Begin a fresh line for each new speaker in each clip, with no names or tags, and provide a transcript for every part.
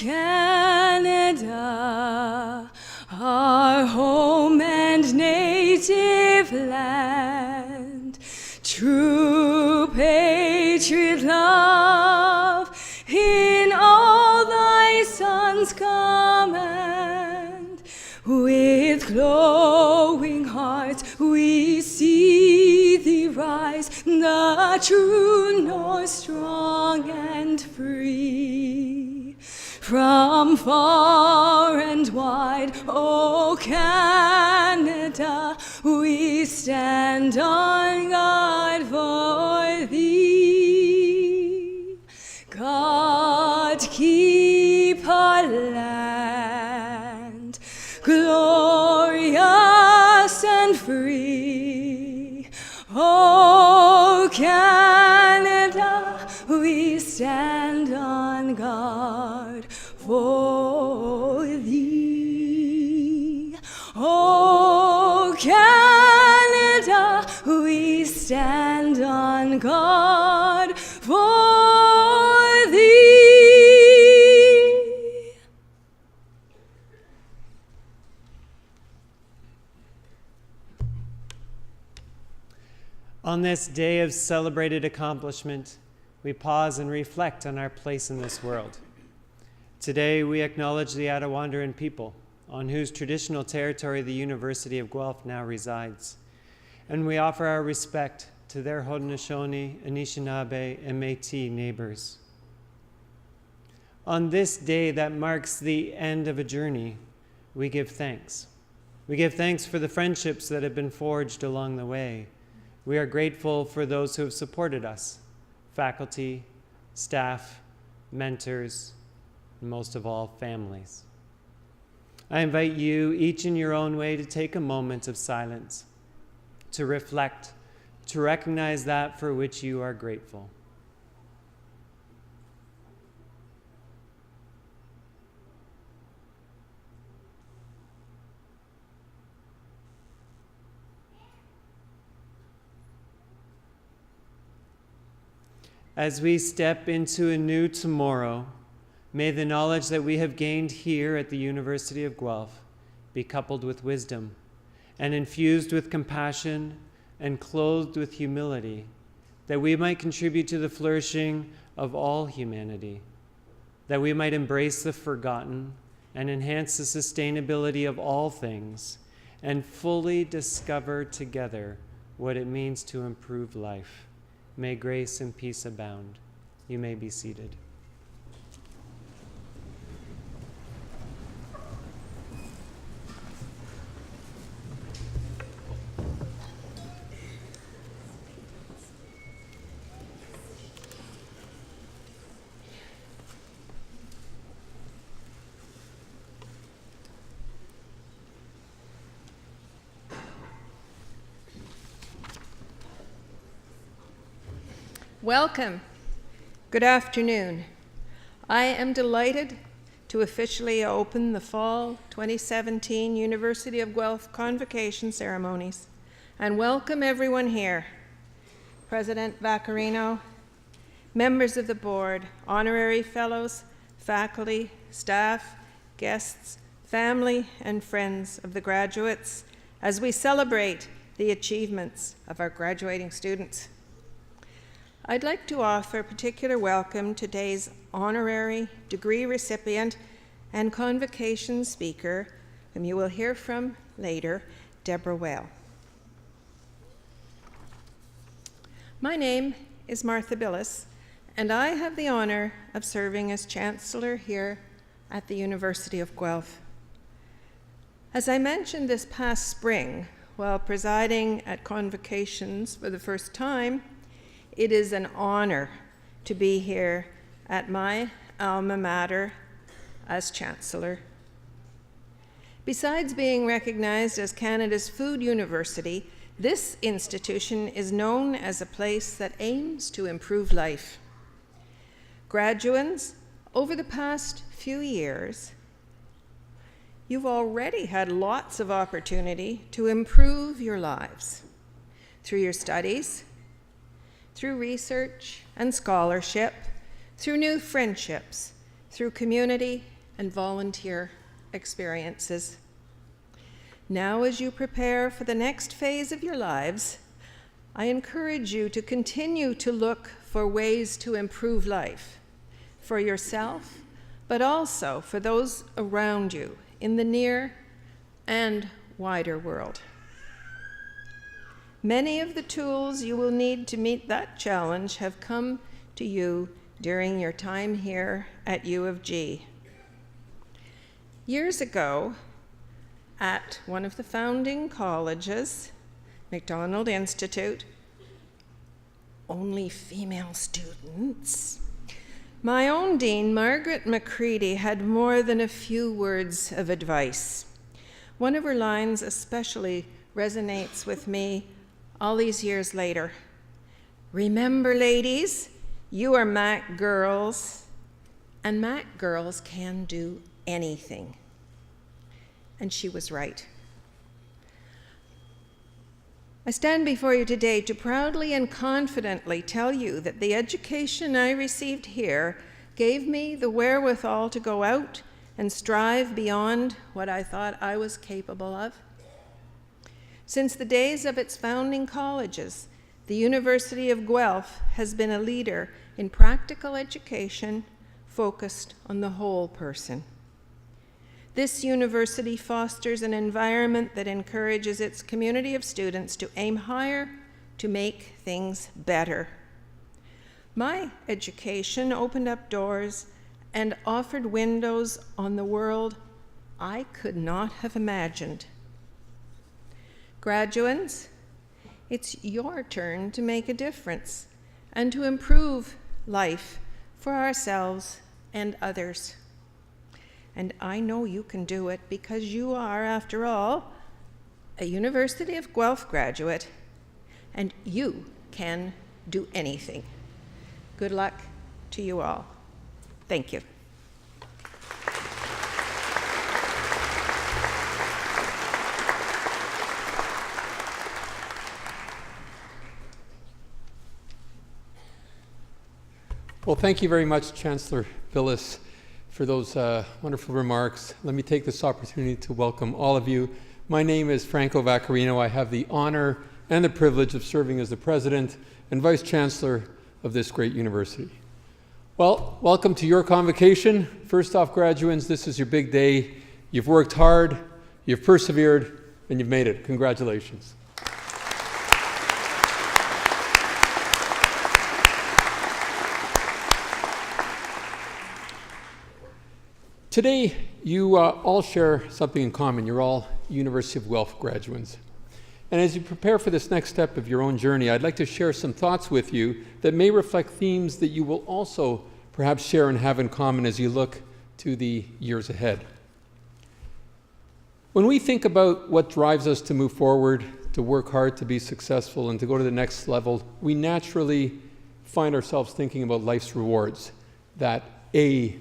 Canada, our home and native land, true patriot love in all thy sons command. With glowing hearts we see thee rise, the true North, strong and free. From far and wide, O Canada, we stand on guard for thee. God keep our land glorious and free. O Canada, we stand on guard for thee. O Canada, we stand on guard for thee.
On this day of celebrated accomplishment, we pause and reflect on our place in this world. Today, we acknowledge the Attawandaron people, on whose traditional territory the University of Guelph now resides. And we offer our respect to their Haudenosaunee, Anishinaabe, and Métis neighbors. On this day that marks the end of a journey, we give thanks. We give thanks for the friendships that have been forged along the way. We are grateful for those who have supported us, faculty, staff, mentors, and most of all, families. I invite you, each in your own way, to take a moment of silence, to reflect, to recognize that for which you are grateful. As we step into a new tomorrow, may the knowledge that we have gained here at the University of Guelph be coupled with wisdom and infused with compassion and clothed with humility, that we might contribute to the flourishing of all humanity, that we might embrace the forgotten and enhance the sustainability of all things, and fully discover together what it means to improve life. May grace and peace abound. You may be seated.
Welcome. Good afternoon. I am delighted to officially open the Fall 2017 University of Guelph Convocation ceremonies and welcome everyone here. President Vaccarino, members of the board, honorary fellows, faculty, staff, guests, family, and friends of the graduates as we celebrate the achievements of our graduating students. I'd like to offer a particular welcome to today's honorary degree recipient and convocation speaker, whom you will hear from later, Deborah Whale. My name is Martha Billis, and I have the honor of serving as Chancellor here at the University of Guelph. As I mentioned this past spring, while presiding at convocations for the first time, it is an honor to be here at my alma mater as Chancellor. Besides being recognized as Canada's food university, this institution is known as a place that aims to improve life. Graduates, over the past few years, you've already had lots of opportunity to improve your lives through your studies, through research and scholarship, through new friendships, through community and volunteer experiences. Now, as you prepare for the next phase of your lives, I encourage you to continue to look for ways to improve life for yourself, but also for those around you in the near and wider world. Many of the tools you will need to meet that challenge have come to you during your time here at U of G. Years ago, at one of the founding colleges, MacDonald Institute, only female students, my own dean, Margaret McCready, had more than a few words of advice. One of her lines especially resonates with me all these years later. Remember, ladies, you are Mac girls, and Mac girls can do anything. And she was right. I stand before you today to proudly and confidently tell you that the education I received here gave me the wherewithal to go out and strive beyond what I thought I was capable of. Since the days of its founding colleges, the University of Guelph has been a leader in practical education focused on the whole person. This university fosters an environment that encourages its community of students to aim higher, to make things better. My education opened up doors and offered windows on the world I could not have imagined. Graduates, it's your turn to make a difference and to improve life for ourselves and others. And I know you can do it because you are, after all, a University of Guelph graduate, and you can do anything. Good luck to you all. Thank you.
Well, thank you very much, Chancellor Billis, for those wonderful remarks. Let me take this opportunity to welcome all of you. My name is Franco Vaccarino. I have the honor and the privilege of serving as the President and Vice Chancellor of this great university. Well, welcome to your convocation. First off, graduates, this is your big day. You've worked hard, you've persevered, and you've made it. Congratulations. Today, you all share something in common. You're all University of Guelph graduates. And as you prepare for this next step of your own journey, I'd like to share some thoughts with you that may reflect themes that you will also perhaps share and have in common as you look to the years ahead. When we think about what drives us to move forward, to work hard, to be successful, and to go to the next level, we naturally find ourselves thinking about life's rewards, that A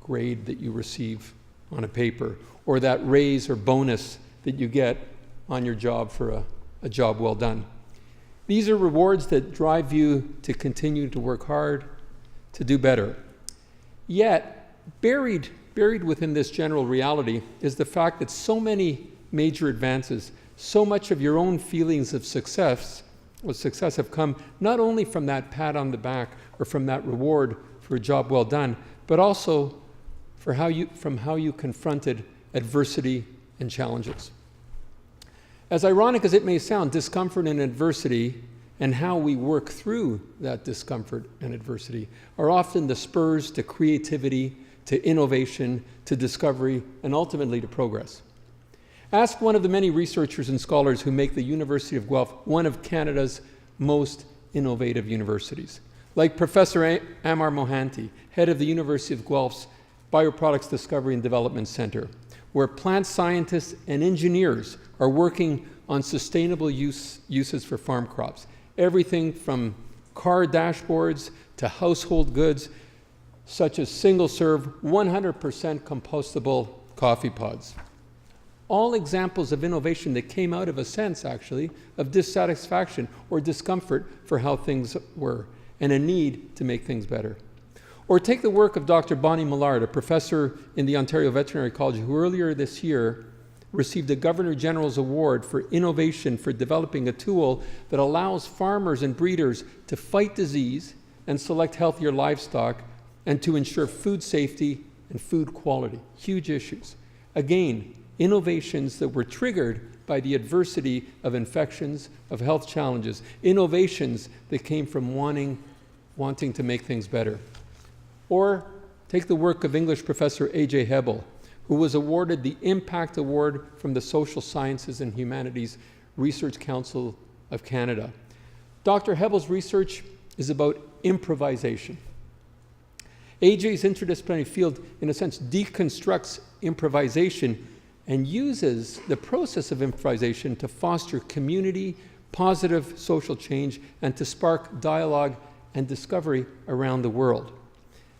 grade that you receive on a paper, or that raise or bonus that you get on your job for a job well done. These are rewards that drive you to continue to work hard, to do better. Yet, buried within this general reality is the fact that so many major advances, so much of your own feelings of success have come not only from that pat on the back or from that reward for a job well done, but also from how you confronted adversity and challenges. As ironic as it may sound, discomfort and adversity and how we work through that discomfort and adversity are often the spurs to creativity, to innovation, to discovery, and ultimately to progress. Ask one of the many researchers and scholars who make the University of Guelph one of Canada's most innovative universities, like Professor Amar Mohanty, head of the University of Guelph's Bioproducts Discovery and Development Center, where plant scientists and engineers are working on sustainable uses for farm crops. Everything from car dashboards to household goods, such as single-serve, 100% compostable coffee pods. All examples of innovation that came out of a sense, actually, of dissatisfaction or discomfort for how things were, and a need to make things better. Or take the work of Dr. Bonnie Millard, a professor in the Ontario Veterinary College, who earlier this year received a Governor General's Award for innovation for developing a tool that allows farmers and breeders to fight disease and select healthier livestock and to ensure food safety and food quality. Huge issues. Again, innovations that were triggered by the adversity of infections, of health challenges, innovations that came from wanting to make things better. Or take the work of English professor A.J. Hebel, who was awarded the Impact Award from the Social Sciences and Humanities Research Council of Canada. Dr. Hebel's research is about improvisation. AJ's interdisciplinary field, in a sense, deconstructs improvisation and uses the process of improvisation to foster community, positive social change, and to spark dialogue and discovery around the world.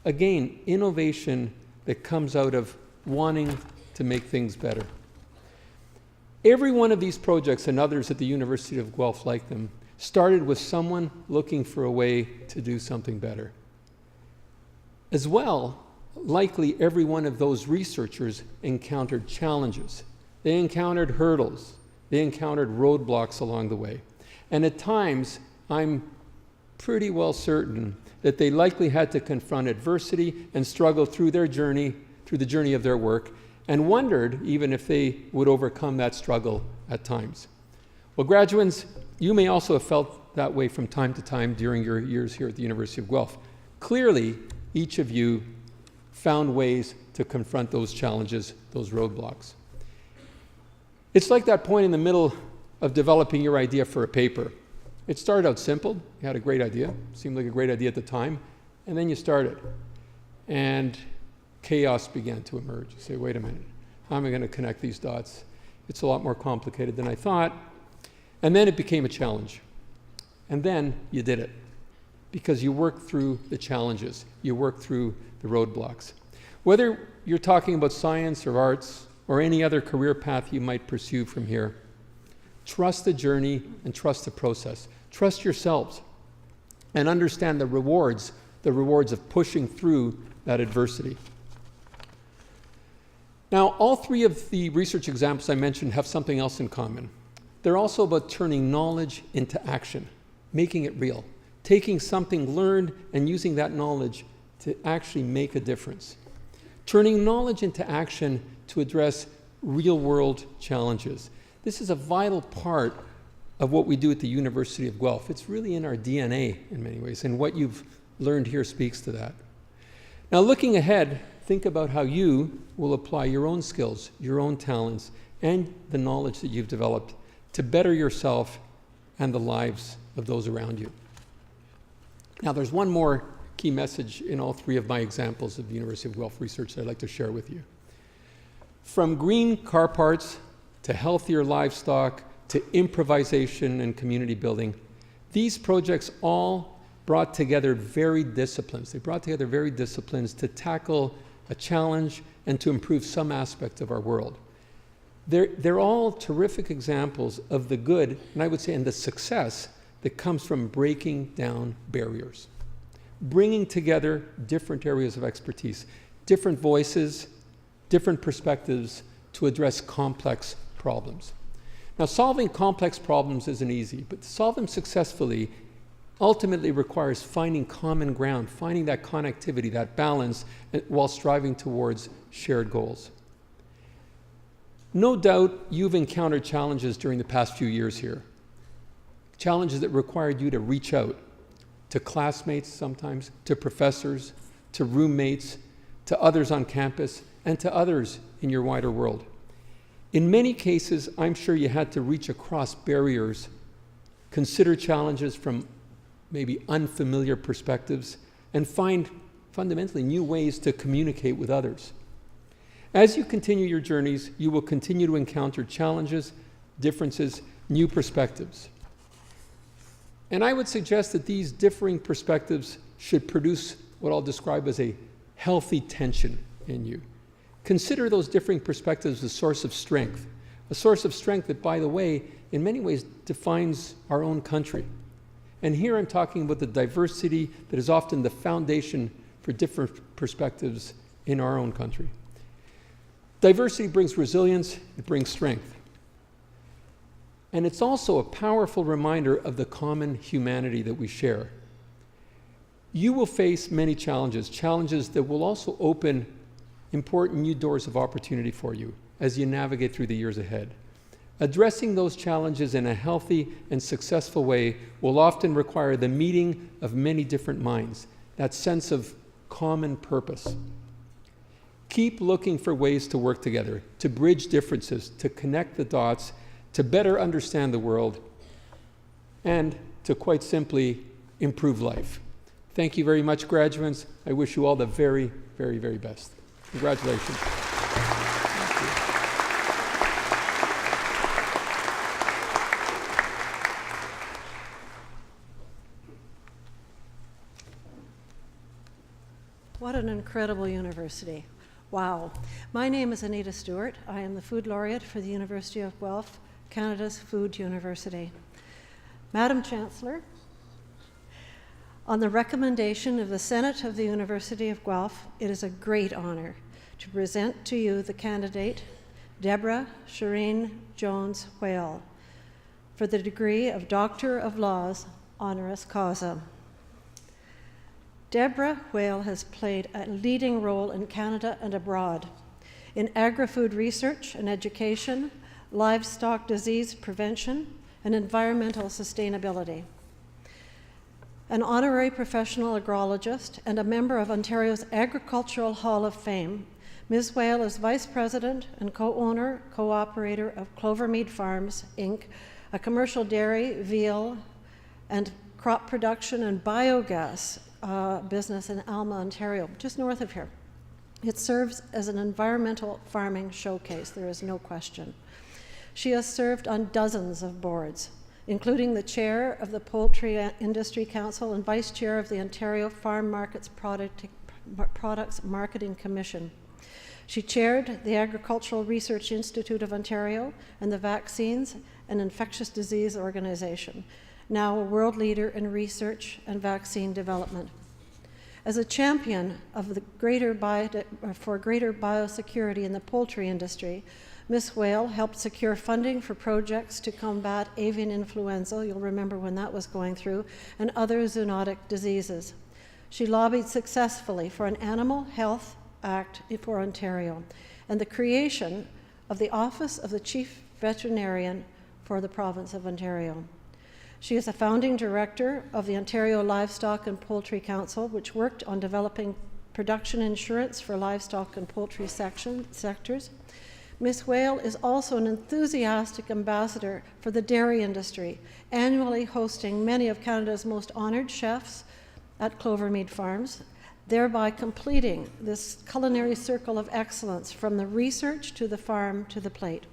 Again, innovation that comes out of wanting to make things better. Every one of these projects and others at the University of Guelph like them started with someone looking for a way to do something better. As well, likely every one of those researchers encountered challenges. They encountered hurdles. They encountered roadblocks along the way. And at times, I'm pretty well certain that they likely had to confront adversity and struggle through their journey, through the journey of their work, and wondered even if they would overcome that struggle at times. Well, graduates, you may also have felt that way from time to time during your years here at the University of Guelph. Clearly, each of you found ways to confront those challenges, those roadblocks. It's like that point in the middle of developing your idea for a paper. It started out simple. You had a great idea. Seemed like a great idea at the time. And then you started. And chaos began to emerge. You say, wait a minute, how am I going to connect these dots? It's a lot more complicated than I thought. And then it became a challenge. And then you did it. Because you worked through the challenges. You worked through the roadblocks. Whether you're talking about science or arts or any other career path you might pursue from here, trust the journey and trust the process. Trust yourselves and understand the rewards of pushing through that adversity. Now, all three of the research examples I mentioned have something else in common. They're also about turning knowledge into action, making it real, taking something learned and using that knowledge to actually make a difference. Turning knowledge into action to address real-world challenges. This is a vital part of what we do at the University of Guelph. It's really in our DNA in many ways, and what you've learned here speaks to that. Now, looking ahead, think about how you will apply your own skills, your own talents, and the knowledge that you've developed to better yourself and the lives of those around you. Now, there's one more key message in all three of my examples of the University of Guelph research that I'd like to share with you. From green car parts to healthier livestock to improvisation and community building, these projects all brought together varied disciplines. They brought together varied disciplines to tackle a challenge and to improve some aspect of our world. They're all terrific examples of the good, and I would say, and the success that comes from breaking down barriers, bringing together different areas of expertise, different voices, different perspectives to address complex problems. Now, solving complex problems isn't easy, but to solve them successfully ultimately requires finding common ground, finding that connectivity, that balance, while striving towards shared goals. No doubt you've encountered challenges during the past few years here. Challenges that required you to reach out to classmates sometimes, to professors, to roommates, to others on campus, and to others in your wider world. In many cases, I'm sure you had to reach across barriers, consider challenges from maybe unfamiliar perspectives, and find fundamentally new ways to communicate with others. As you continue your journeys, you will continue to encounter challenges, differences, new perspectives. And I would suggest that these differing perspectives should produce what I'll describe as a healthy tension in you. Consider those differing perspectives a source of strength that, by the way, in many ways defines our own country. And here I'm talking about the diversity that is often the foundation for different perspectives in our own country. Diversity brings resilience, it brings strength. And it's also a powerful reminder of the common humanity that we share. You will face many challenges that will also open important new doors of opportunity for you as you navigate through the years ahead. Addressing those challenges in a healthy and successful way will often require the meeting of many different minds, that sense of common purpose. Keep looking for ways to work together, to bridge differences, to connect the dots, to better understand the world, and to quite simply improve life. Thank you very much, graduates. I wish you all the very, very, very best. Congratulations.
What an incredible university. Wow. My name is Anita Stewart. I am the Food Laureate for the University of Guelph, Canada's Food University. Madam Chancellor, on the recommendation of the Senate of the University of Guelph, it is a great honor to present to you the candidate, Deborah Shireen Jones-Whale, for the degree of Doctor of Laws, honoris causa. Deborah Whale has played a leading role in Canada and abroad in agri-food research and education, livestock disease prevention, and environmental sustainability. An honorary professional agrologist and a member of Ontario's Agricultural Hall of Fame, Ms. Whale is Vice President and co-owner, co-operator of Clovermead Farms, Inc., a commercial dairy, veal, and crop production and biogas business in Alma, Ontario, just north of here. It serves as an environmental farming showcase, there is no question. She has served on dozens of boards, including the chair of the Poultry Industry Council and vice chair of the Ontario Farm Markets Products Marketing Commission. She chaired the Agricultural Research Institute of Ontario and the Vaccines and Infectious Disease Organization, now a world leader in research and vaccine development. As a champion of the greater biosecurity in the poultry industry, Ms. Whale helped secure funding for projects to combat avian influenza, you'll remember when that was going through, and other zoonotic diseases. She lobbied successfully for an Animal Health Act for Ontario and the creation of the Office of the Chief Veterinarian for the province of Ontario. She is a founding director of the Ontario Livestock and Poultry Council, which worked on developing production insurance for livestock and poultry sectors. Ms. Whale is also an enthusiastic ambassador for the dairy industry, annually hosting many of Canada's most honored chefs at Clovermead Farms, thereby completing this culinary circle of excellence from the research to the farm to the plate.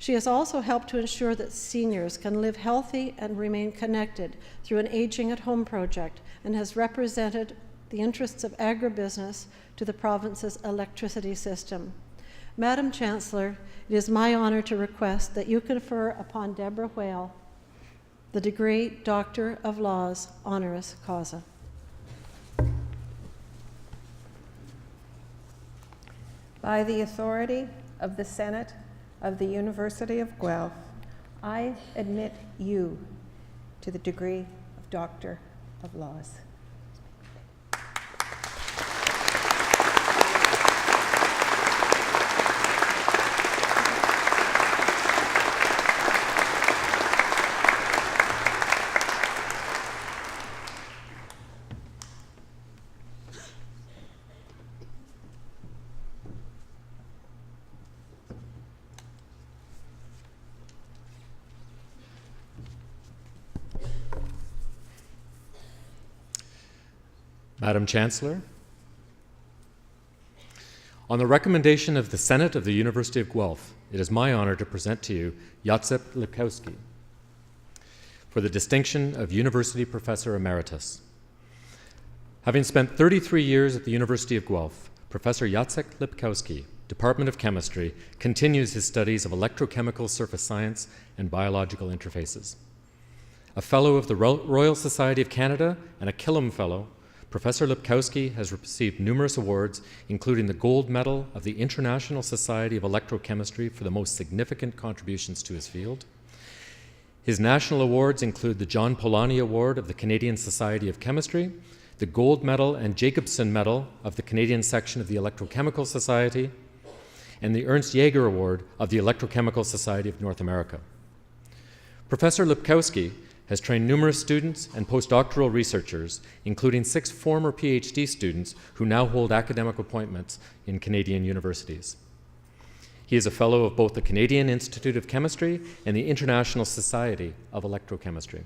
She has also helped to ensure that seniors can live healthy and remain connected through an Aging at Home project and has represented the interests of agribusiness to the province's electricity system. Madam Chancellor, it is my honor to request that you confer upon Deborah Whale the degree Doctor of Laws, honoris causa.
By the authority of the Senate of the University of Guelph, I admit you to the degree of Doctor of Laws.
Madam Chancellor, on the recommendation of the Senate of the University of Guelph, it is my honor to present to you Jacek Lipkowski for the distinction of University Professor Emeritus. Having spent 33 years at the University of Guelph, Professor Jacek Lipkowski, Department of Chemistry, continues his studies of electrochemical surface science and biological interfaces. A Fellow of the Royal Society of Canada and a Killam Fellow, Professor Lipkowski has received numerous awards, including the Gold Medal of the International Society of Electrochemistry for the most significant contributions to his field. His national awards include the John Polanyi Award of the Canadian Society of Chemistry, the Gold Medal and Jacobson Medal of the Canadian section of the Electrochemical Society, and the Ernst Jaeger Award of the Electrochemical Society of North America. Professor Lipkowski has trained numerous students and postdoctoral researchers, including 6 former PhD students who now hold academic appointments in Canadian universities. He is a fellow of both the Canadian Institute of Chemistry and the International Society of Electrochemistry.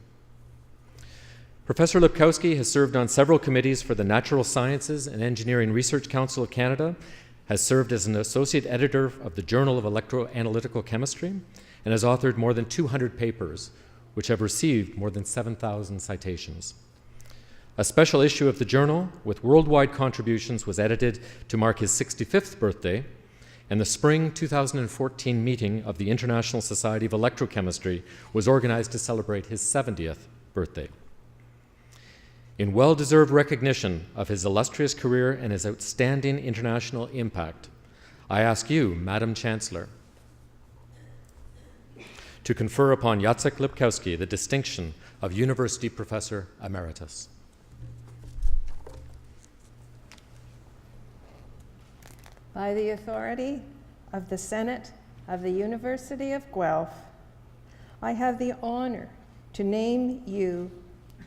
Professor Lipkowski has served on several committees for the Natural Sciences and Engineering Research Council of Canada, has served as an associate editor of the Journal of Electroanalytical Chemistry, and has authored more than 200 papers, which have received more than 7,000 citations. A special issue of the journal with worldwide contributions was edited to mark his 65th birthday, and the spring 2014 meeting of the International Society of Electrochemistry was organized to celebrate his 70th birthday. In well-deserved recognition of his illustrious career and his outstanding international impact, I ask you, Madam Chancellor, to confer upon Jacek Lipkowski the distinction of University Professor Emeritus.
By the authority of the Senate of the University of Guelph, I have the honor to name you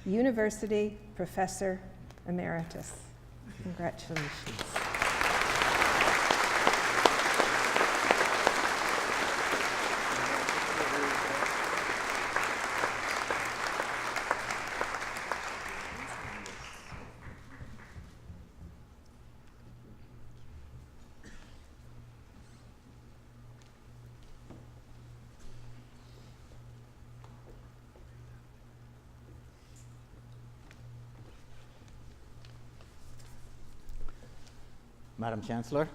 University Professor Emeritus. Congratulations.
Madam Chancellor,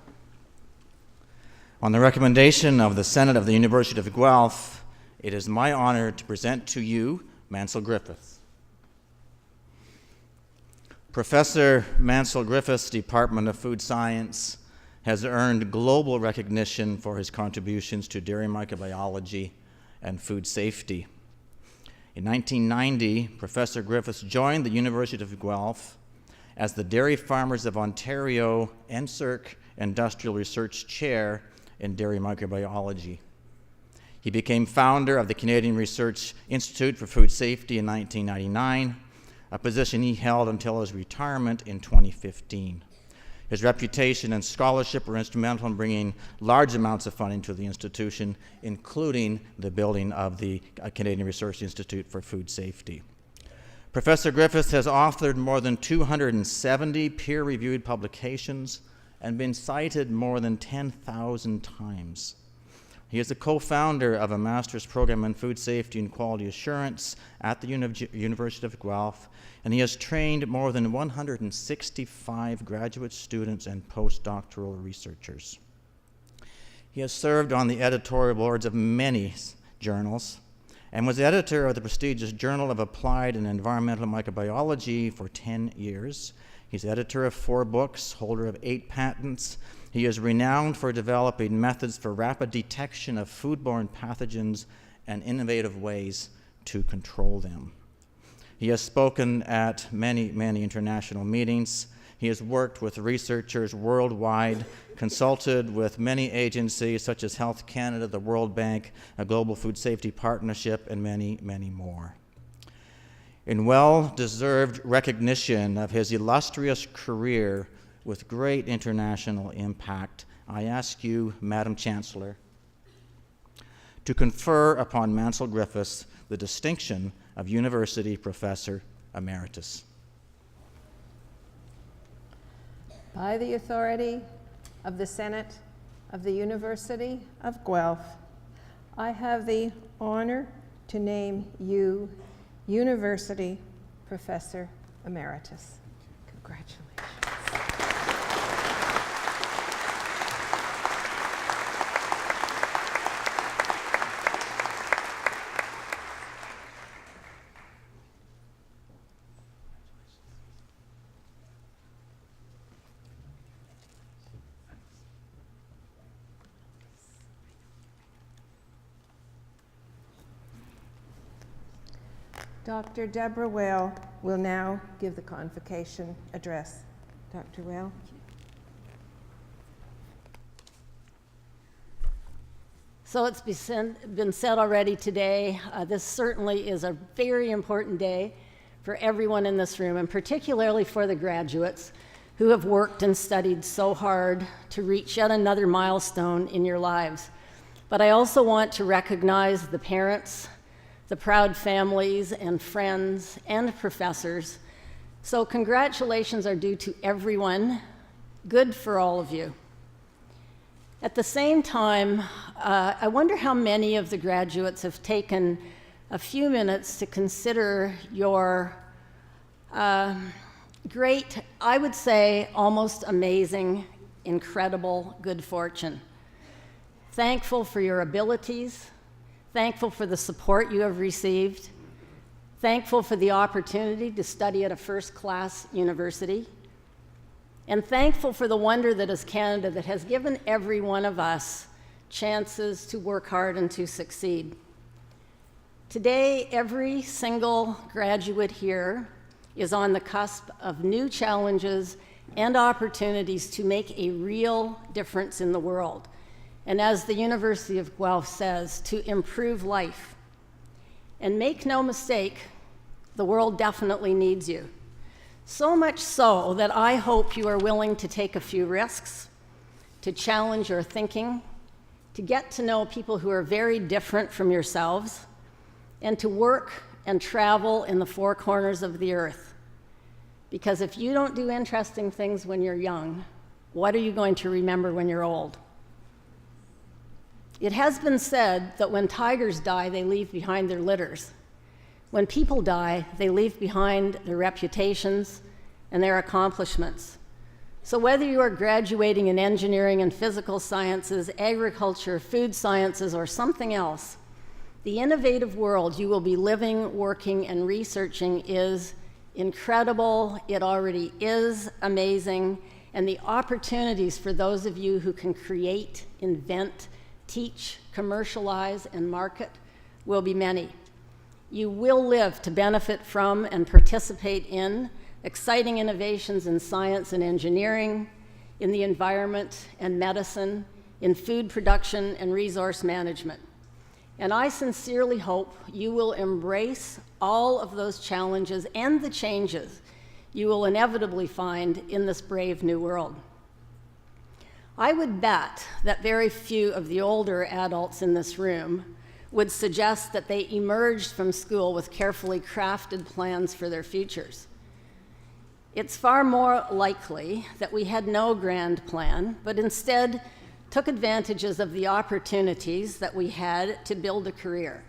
on the recommendation of the Senate of the University of Guelph, it is my honor to present to you Mansell Griffiths. Professor Mansell Griffiths' Department of Food Science has earned global recognition for his contributions to dairy microbiology and food safety. In 1990, Professor Griffiths joined the University of Guelph as the Dairy Farmers of Ontario NSERC Industrial Research Chair in Dairy Microbiology. He became founder of the Canadian Research Institute for Food Safety in 1999, a position he held until his retirement in 2015. His reputation and scholarship were instrumental in bringing large amounts of funding to the institution, including the building of the Canadian Research Institute for Food Safety. Professor Griffiths has authored more than 270 peer-reviewed publications and been cited more than 10,000 times. He is the co-founder of a master's program in food safety and quality assurance at the University of Guelph, and he has trained more than 165 graduate students and postdoctoral researchers. He has served on the editorial boards of many journals, and was editor of the prestigious Journal of Applied and Environmental Microbiology for 10 years. He's editor of 4 books, holder of 8 patents. He is renowned for developing methods for rapid detection of foodborne pathogens and innovative ways to control them. He has spoken at many, many international meetings. He has worked with researchers worldwide, consulted with many agencies such as Health Canada, the World Bank, a Global Food Safety Partnership, and many, many more. In well-deserved recognition of his illustrious career with great international impact, I ask you, Madam Chancellor, to confer upon Mansell Griffiths the distinction of University Professor Emeritus.
By the authority of the Senate of the University of Guelph, I have the honor to name you University Professor Emeritus. Congratulations. Dr. Deborah Whale will now give the convocation address. Dr. Whale.
So it's been said already today, this certainly is a very important day for everyone in this room, and particularly for the graduates who have worked and studied so hard to reach yet another milestone in your lives. But I also want to recognize the parents, the proud families and friends and professors. So congratulations are due to everyone. Good for all of you. At the same time, I wonder how many of the graduates have taken a few minutes to consider your great, I would say almost amazing, incredible good fortune. Thankful for your abilities, thankful for the support you have received, thankful for the opportunity to study at a first-class university, and thankful for the wonder that is Canada, that has given every one of us chances to work hard and to succeed. Today, every single graduate here is on the cusp of new challenges and opportunities to make a real difference in the world. And as the University of Guelph says, to improve life. And make no mistake, the world definitely needs you. So much so that I hope you are willing to take a few risks, to challenge your thinking, to get to know people who are very different from yourselves, and to work and travel in the four corners of the earth. Because if you don't do interesting things when you're young, what are you going to remember when you're old? It has been said that when tigers die, they leave behind their litters. When people die, they leave behind their reputations and their accomplishments. So whether you are graduating in engineering and physical sciences, agriculture, food sciences, or something else, the innovative world you will be living, working, and researching is incredible. It already is amazing. And the opportunities for those of you who can create, invent, teach, commercialize, and market will be many. You will live to benefit from and participate in exciting innovations in science and engineering, in the environment and medicine, in food production and resource management. And I sincerely hope you will embrace all of those challenges and the changes you will inevitably find in this brave new world. I would bet that very few of the older adults in this room would suggest that they emerged from school with carefully crafted plans for their futures. It's far more likely that we had no grand plan, but instead took advantages of the opportunities that we had to build a career.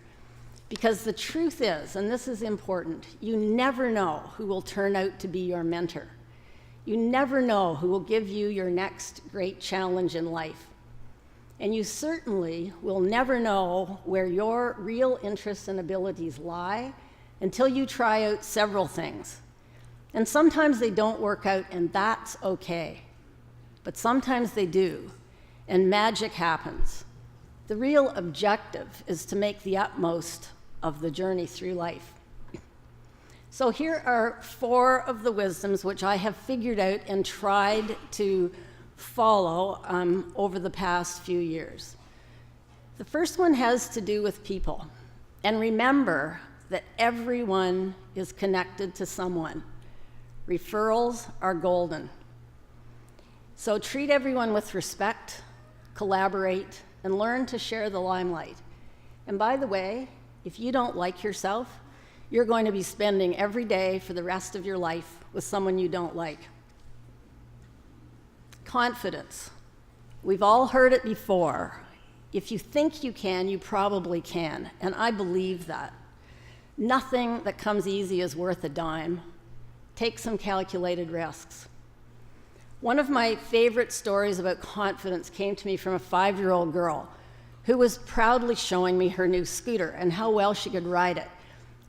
Because the truth is, and this is important, you never know who will turn out to be your mentor. You never know who will give you your next great challenge in life. And you certainly will never know where your real interests and abilities lie until you try out several things. And sometimes they don't work out, and that's okay. But sometimes they do, and magic happens. The real objective is to make the utmost of the journey through life. So here are 4 of the wisdoms which I have figured out and tried to follow over the past few years. The first one has to do with people. And remember that everyone is connected to someone. Referrals are golden. So treat everyone with respect, collaborate, and learn to share the limelight. And by the way, if you don't like yourself, you're going to be spending every day for the rest of your life with someone you don't like. Confidence. We've all heard it before. If you think you can, you probably can, and I believe that. Nothing that comes easy is worth a dime. Take some calculated risks. One of my favorite stories about confidence came to me from a 5-year-old girl who was proudly showing me her new scooter and how well she could ride it,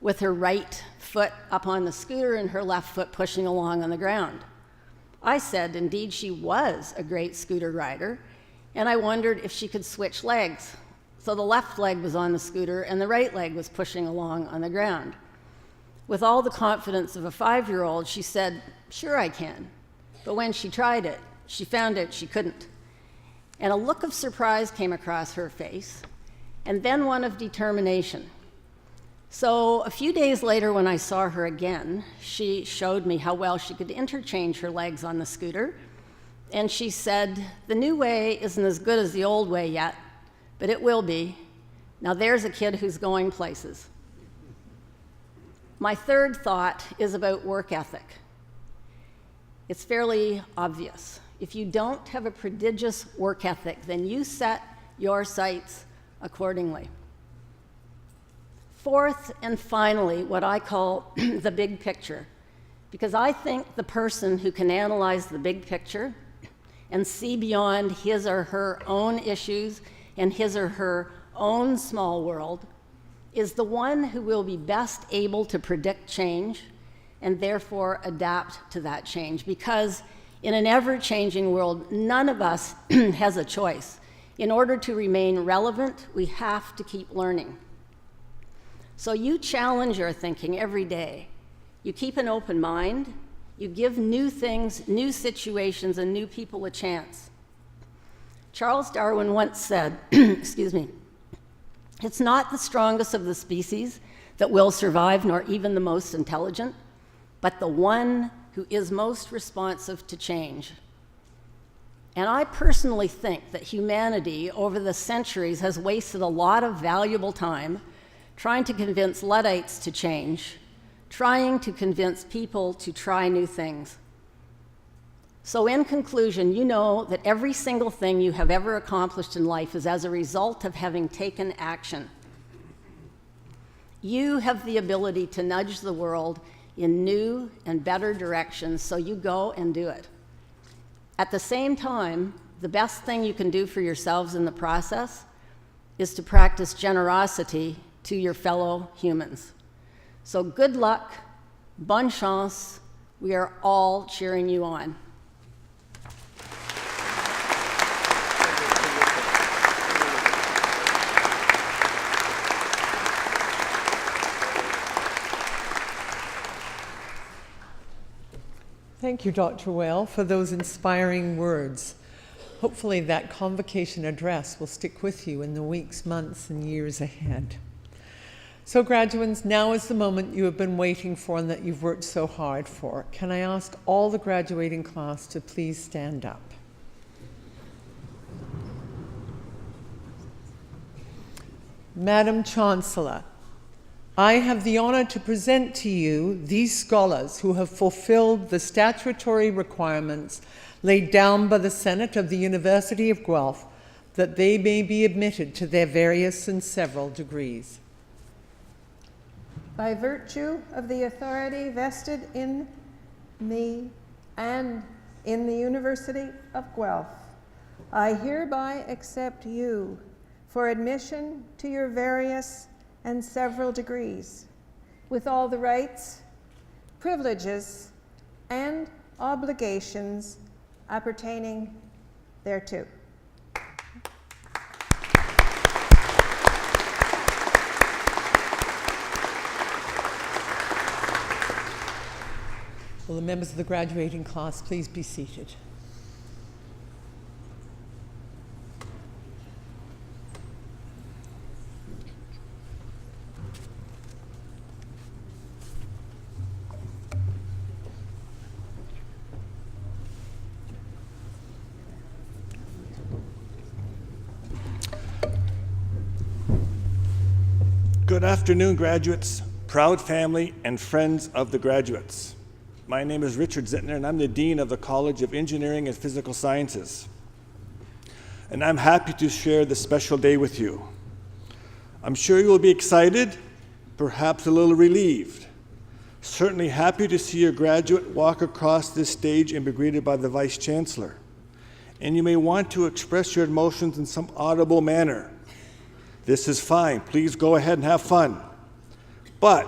with her right foot up on the scooter and her left foot pushing along on the ground. I said, indeed, she was a great scooter rider, and I wondered if she could switch legs. So the left leg was on the scooter and the right leg was pushing along on the ground. With all the confidence of a 5-year-old, she said, "Sure I can." But when she tried it, she found out she couldn't. And a look of surprise came across her face, and then one of determination. So a few days later, when I saw her again, she showed me how well she could interchange her legs on the scooter. And she said, "The new way isn't as good as the old way yet, but it will be. Now there's a kid who's going places." My third thought is about work ethic. It's fairly obvious. If you don't have a prodigious work ethic, then you set your sights accordingly. Fourth and finally, what I call the big picture, because I think the person who can analyze the big picture and see beyond his or her own issues and his or her own small world is the one who will be best able to predict change and therefore adapt to that change. Because in an ever-changing world, none of us has a choice. In order to remain relevant, we have to keep learning. So you challenge your thinking every day. You keep an open mind. You give new things, new situations, and new people a chance. Charles Darwin once said, excuse me, "It's not the strongest of the species that will survive, nor even the most intelligent, but the one who is most responsive to change." And I personally think that humanity over the centuries has wasted a lot of valuable time trying to convince Luddites to change, trying to convince people to try new things. So in conclusion, you know that every single thing you have ever accomplished in life is as a result of having taken action. You have the ability to nudge the world in new and better directions, so you go and do it. At the same time, the best thing you can do for yourselves in the process is to practice generosity to your fellow humans. So good luck, bonne chance, we are all cheering you on.
Thank you, Dr. Whale, for those inspiring words. Hopefully that convocation address will stick with you in the weeks, months, and years ahead. So graduates, now is the moment you have been waiting for and that you've worked so hard for. Can I ask all the graduating class to please stand up? Madam Chancellor, I have the honor to present to you these scholars who have fulfilled the statutory requirements laid down by the Senate of the University of Guelph that they may be admitted to their various and several degrees.
By virtue of the authority vested in me and in the University of Guelph, I hereby accept you for admission to your various and several degrees, with all the rights, privileges, and obligations appertaining thereto.
Will the members of the graduating class please be seated?
Good afternoon, graduates, proud family, and friends of the graduates. My name is Richard Zittner, and I'm the Dean of the College of Engineering and Physical Sciences. And I'm happy to share this special day with you. I'm sure you will be excited, perhaps a little relieved. Certainly happy to see your graduate walk across this stage and be greeted by the Vice Chancellor. And you may want to express your emotions in some audible manner. This is fine. Please go ahead and have fun. But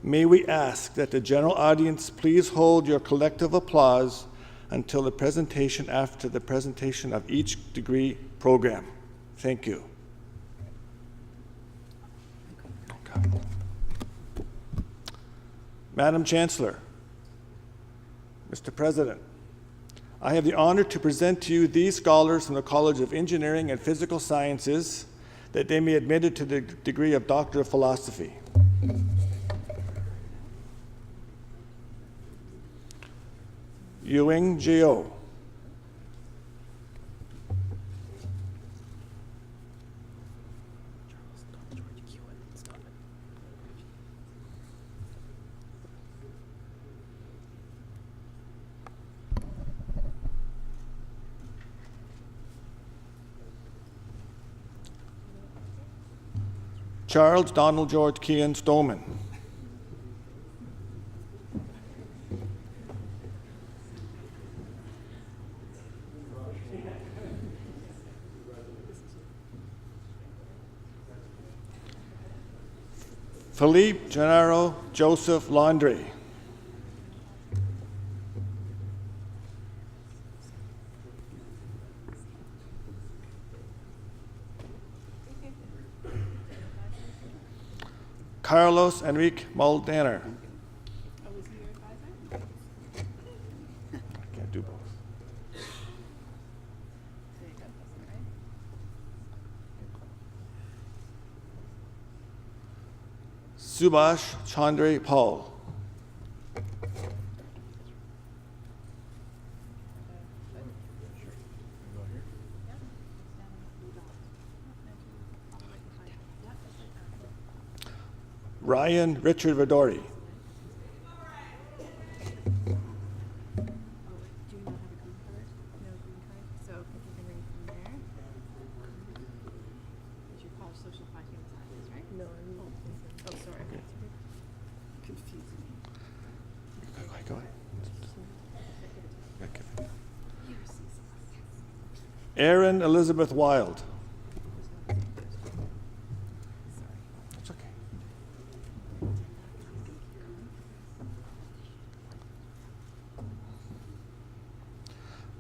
may we ask that the general audience please hold your collective applause until the presentation after the presentation of each degree program. Thank you. Madam Chancellor, Mr. President, I have the honor to present to you these scholars from the College of Engineering and Physical Sciences that they may be admitted to the degree of Doctor of Philosophy. Ewing Geo. Charles Donald George Kean Stoneman. Philippe Gennaro Joseph Laundrie. Carlos Enrique Moldaner. I can't do both. Subhash Chandra Paul. Ryan Richard Vidori. Erin Elizabeth Wild. That's okay.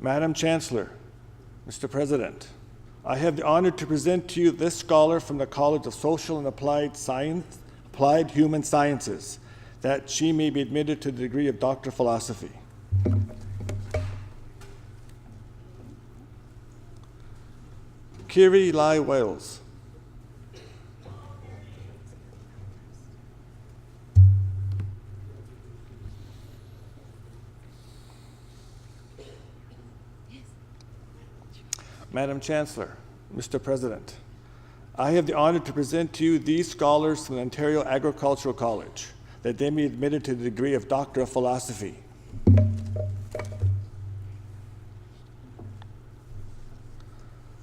Madam Chancellor, Mr. President, I have the honor to present to you this scholar from the College of Social and Applied Human Sciences, that she may be admitted to the degree of Doctor of Philosophy. Kiri Lai Wales. Madam Chancellor, Mr. President, I have the honor to present to you these scholars from the Ontario Agricultural College, that they may be admitted to the degree of Doctor of Philosophy.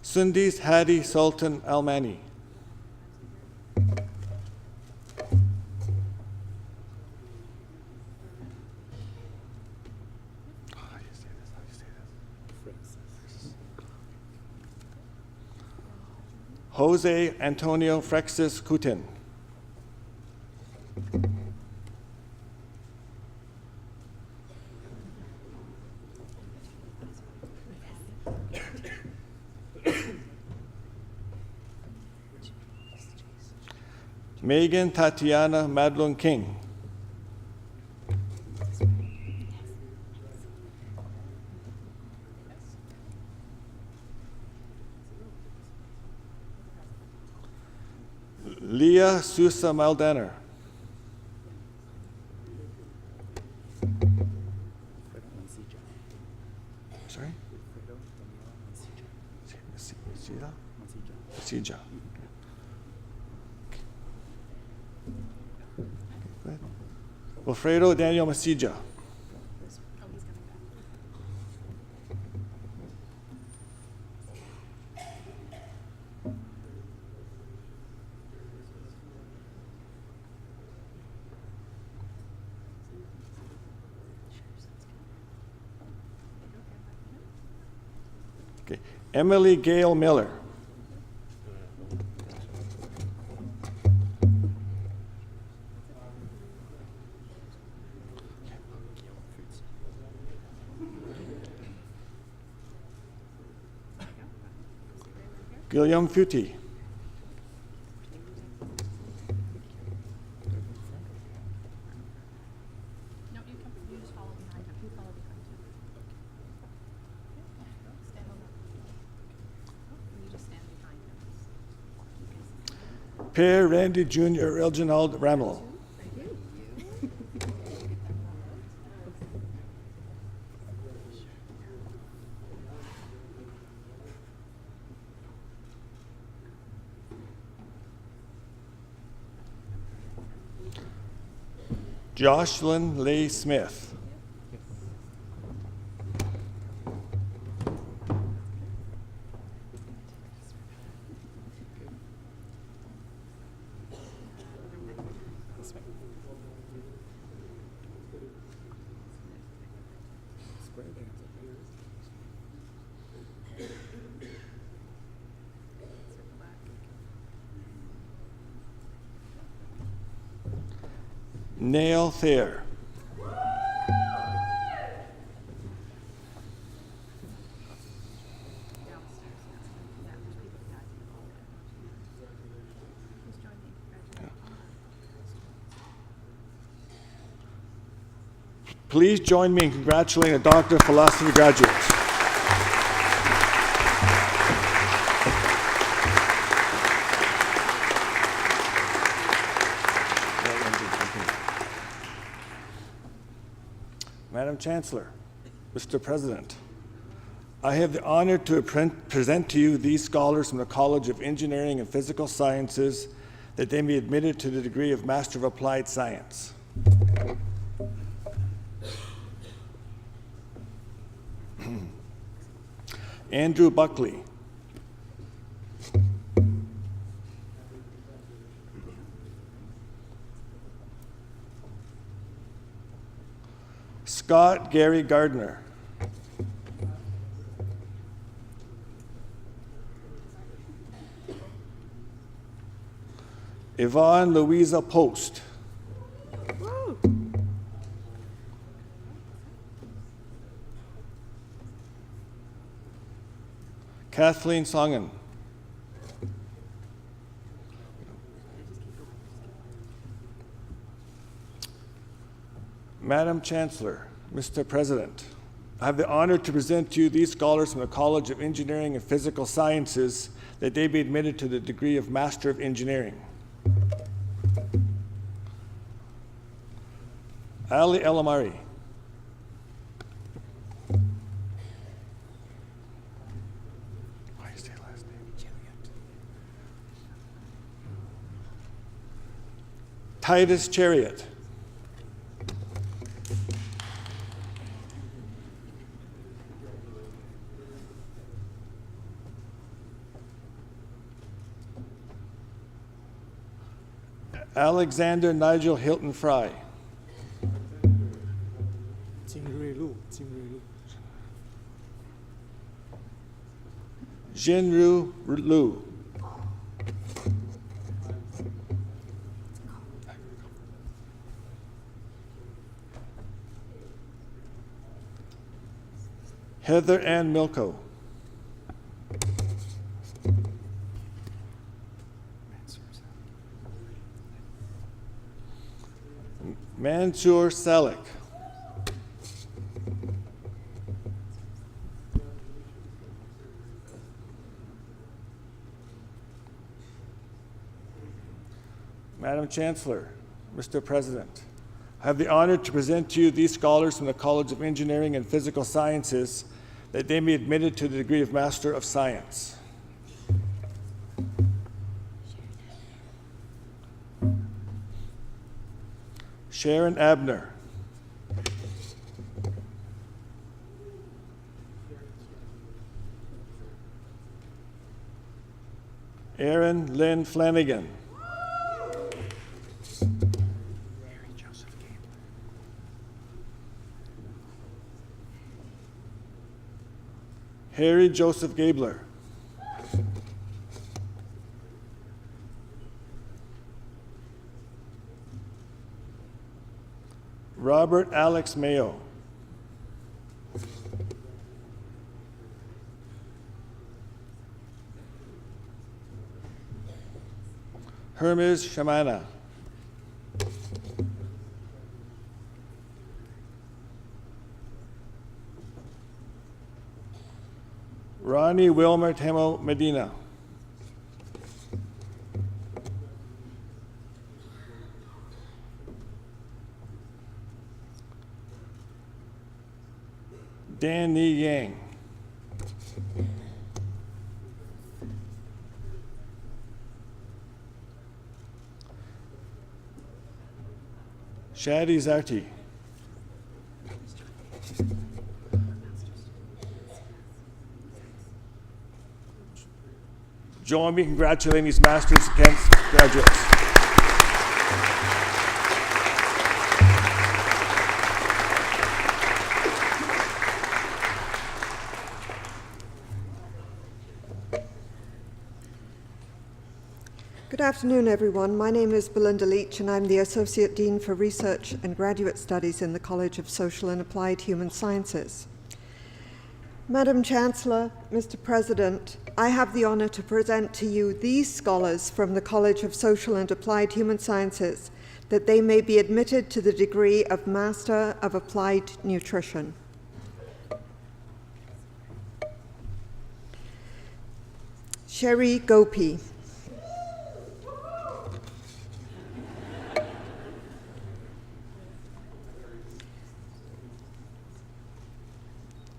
Sundis Hadi Sultan Almani. Jose Antonio Frexis Coutin. Megan Tatiana Madlun King. Leah Sousa Maldaner. Sorry? Masija. Wilfredo Daniel Masija. Okay. Emily Gail Miller. Guillaume Futi. Per Randy Jr. Reginald Ramel. Jocelyn Leigh Smith. Neil Thayer. Please join me in congratulating the Doctor of Philosophy graduates. Madam Chancellor, Mr. President, I have the honor to present to you these scholars from the College of Engineering and Physical Sciences that they be admitted to the degree of Master of Applied Science. Andrew Buckley. Scott Gary Gardner. Yvonne Louisa Post. Kathleen Songen. Madam Chancellor, Mr. President, I have the honor to present to you these scholars from the College of Engineering and Physical Sciences that they be admitted to the degree of Master of Engineering. Ali Elamari. Titus Chariot. Alexander Nigel Hilton Fry. Jinru Lu. Heather Ann Milko. Mansoor Salik. Madam Chancellor, Mr. President, I have the honor to present to you these scholars from the College of Engineering and Physical Sciences that they be admitted to the degree of Master of Science. Sharon Abner. Erin Lynn Flanagan. Harry Joseph Gabler. Robert Alex Mayo. Hermes Shamana. Ronnie Wilmer Temo Medina. Danny Yang. Shadi Zarti. Join me in congratulating these Master's graduates.
Good afternoon, everyone. My name is Belinda Leach, and I'm the Associate Dean for Research and Graduate Studies in the College of Social and Applied Human Sciences. Madam Chancellor, Mr. President, I have the honor to present to you these scholars from the College of Social and Applied Human Sciences, that they may be admitted to the degree of Master of Applied Nutrition. Sherry Gopi.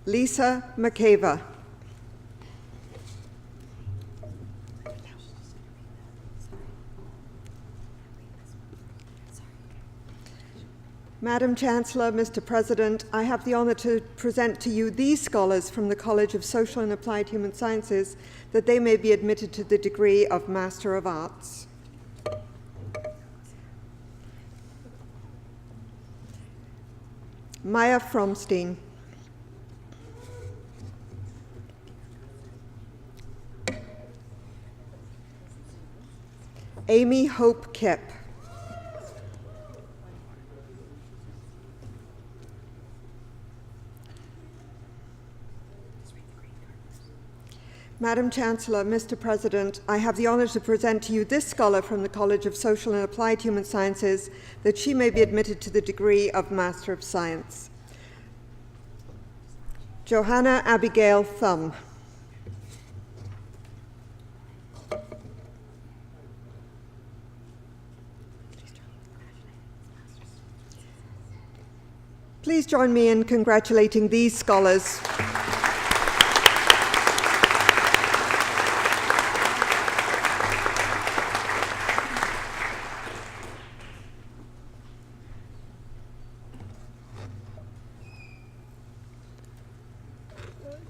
Lisa McCaver. Madam Chancellor, Mr. President, I have the honor to present to you these scholars from the College of Social and Applied Human Sciences, that they may be admitted to the degree of Master of Arts. Maya Fromstein. Amy Hope Kipp. Madam Chancellor, Mr. President, I have the honor to present to you this scholar from the College of Social and Applied Human Sciences, that she may be admitted to the degree of Master of Science. Johanna Abigail Thumb. Please join me in congratulating these scholars.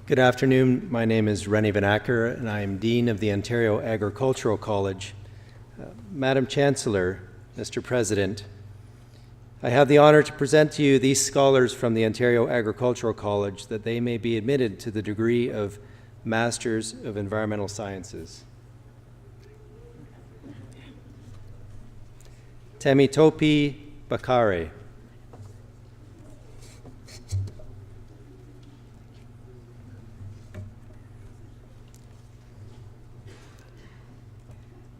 Good afternoon. My name is Rennie Van Acker, and I am Dean of the Ontario Agricultural College. Madam Chancellor, Mr. President, I have the honor to present to you these scholars from the Ontario Agricultural College, that they may be admitted to the degree of Masters of Environmental Sciences. Temitope Bakare.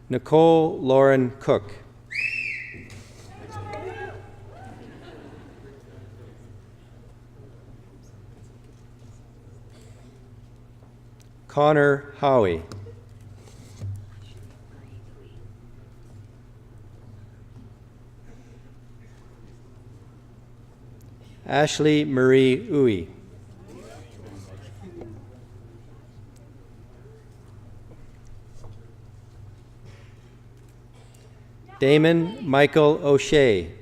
Nicole Lauren Cook. Connor Howie. Ashley Marie Uy. Damon Michael O'Shea.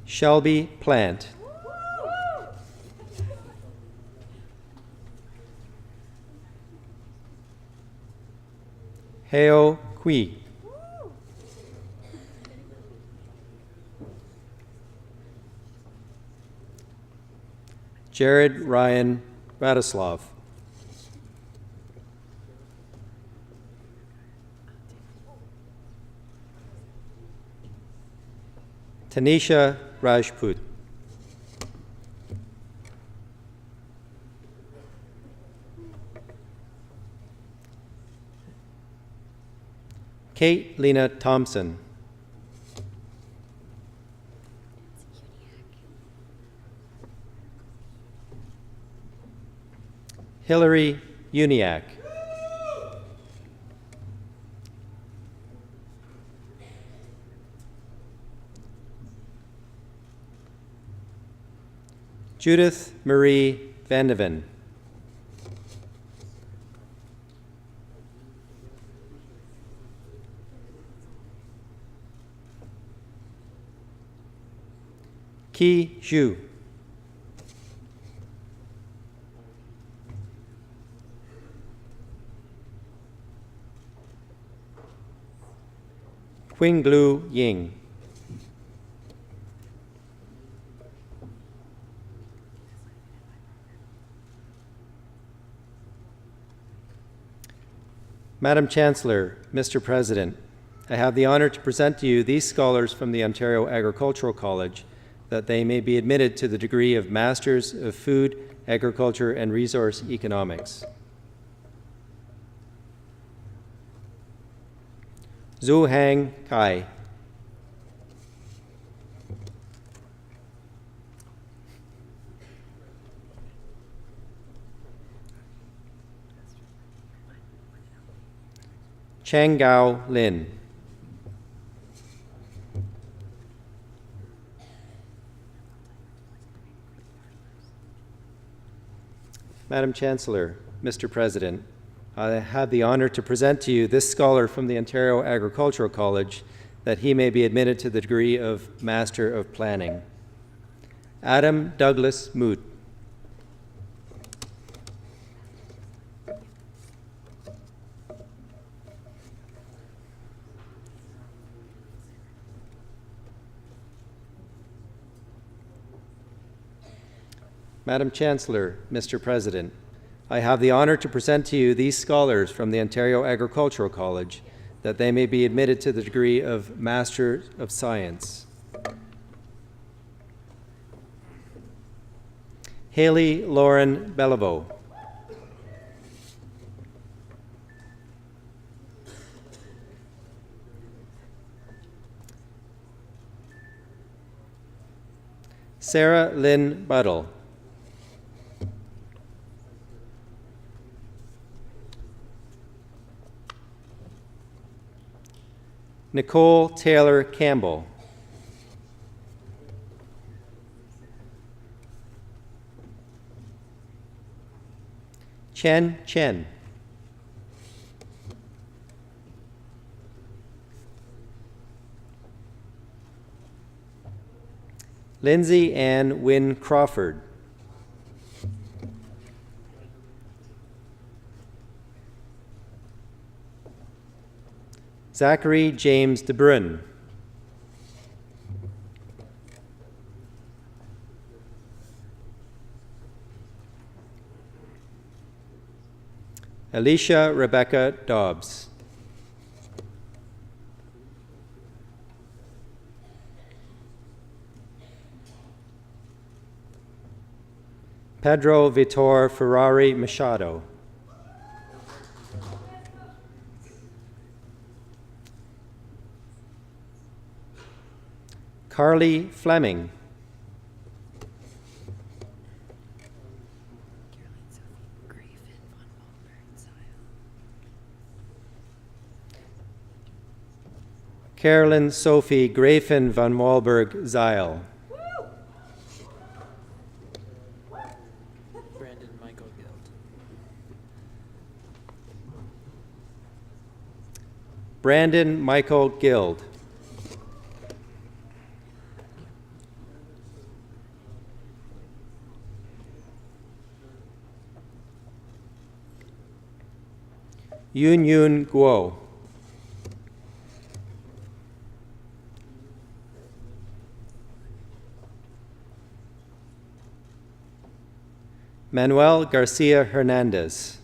Shelby Plant. Heo Kui. Jared Ryan Radislav. Tanisha Rajput. Kate Lena Thompson. Hillary Uniac. Judith Marie Vandeven. Qi Zhu. Qinglu Ying. Madam Chancellor, Mr. President, I have the honor to present to you these scholars from the Ontario Agricultural College that they may be admitted to the degree of Masters of Food, Agriculture, and Resource Economics. Zhu Hang Kai. Chang Gao Lin. Madam Chancellor, Mr. President, I have the honor to present to you this scholar from the Ontario Agricultural College that he may be admitted to the degree of Master of Planning. Adam Douglas Moot. Madam Chancellor, Mr. President, I have the honor to present to you these scholars from the Ontario Agricultural College that they may be admitted to the degree of Master of Science. Haley Lauren Beliveau. Sarah Lynn Buddle. Nicole Taylor Campbell. Chen Chen. Lindsay Ann Wynne Crawford. Zachary James DeBrun. Alicia Rebecca Dobbs. Pedro Vitor Ferrari Machado. Carly Fleming. Carolyn Sophie Grafin van Walberg Zeil.
Brandon Michael Guild.
Brandon Michael Guild. Yun Yun Guo. Manuel Garcia Hernandez.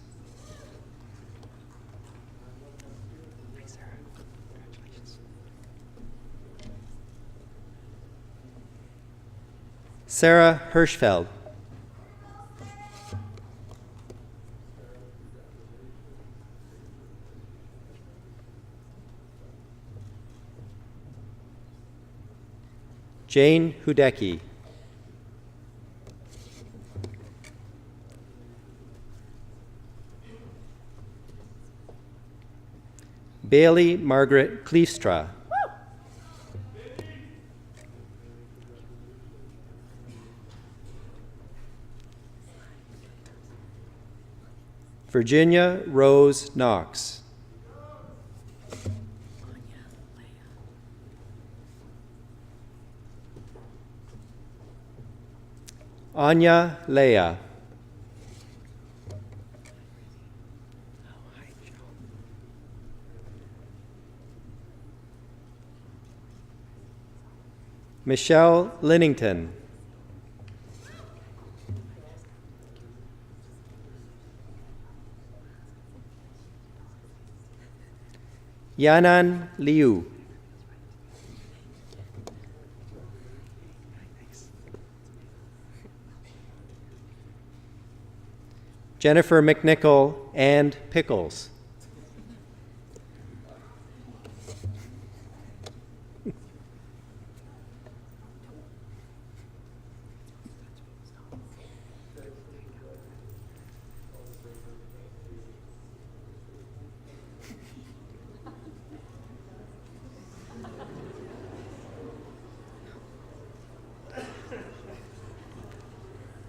Sarah Hirschfeld. Jane Hudecki. Bailey Margaret Kleefstra. Virginia Rose Knox. Anya Leah. Michelle Linnington. Yanan Liu. Jennifer McNichol and Pickles.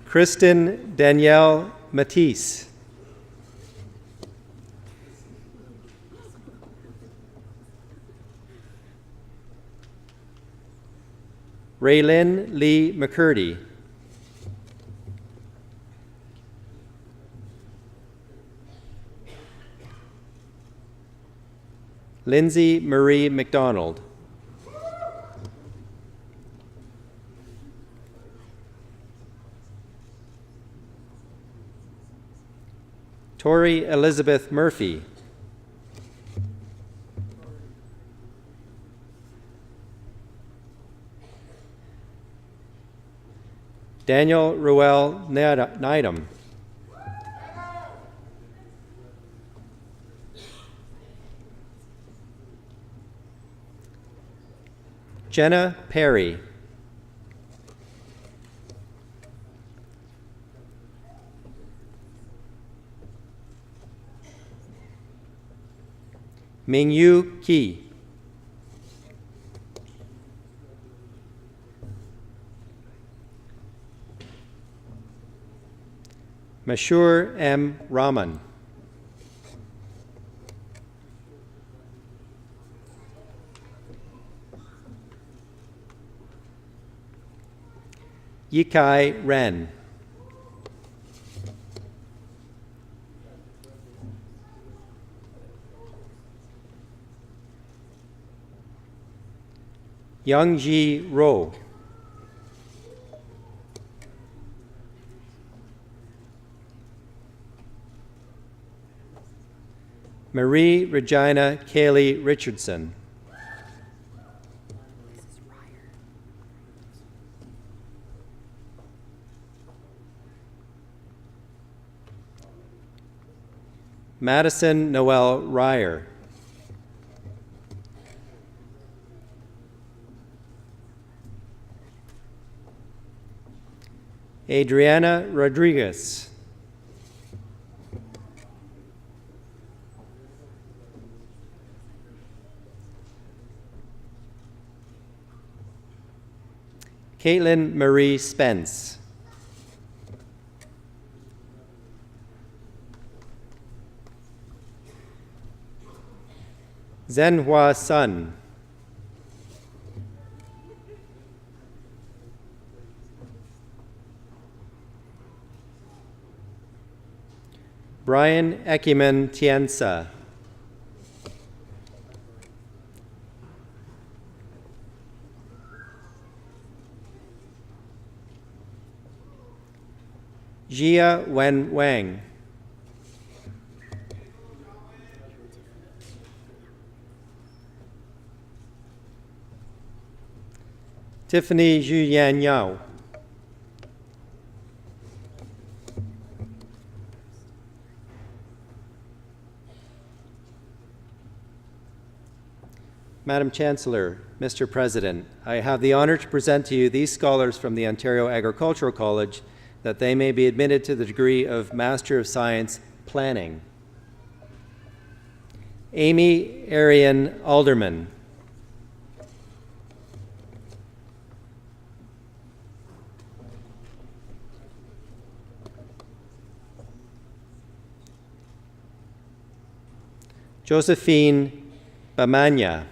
Kristen Danielle Matisse. Raylyn Lee McCurdy. Lindsay Marie McDonald. Tori Elizabeth Murphy. Daniel Ruel Neidham. Jenna Perry. Mingyu Ki. Mashur M. Rahman. Yikai Ren. Youngji Ro. Marie Regina Kaylee Richardson. Madison Noel Ryer. Adriana Rodriguez. Caitlin Marie Spence. Zhenhua Sun. Brian Ekiman Tiensa. Jia Wen Wang. Tiffany Julian Yao. Madam Chancellor, Mr. President, I have the honor to present to you these scholars from the Ontario Agricultural College that they may be admitted to the degree of Master of Science Planning. Amy Arian Alderman. Josephine Bamanya.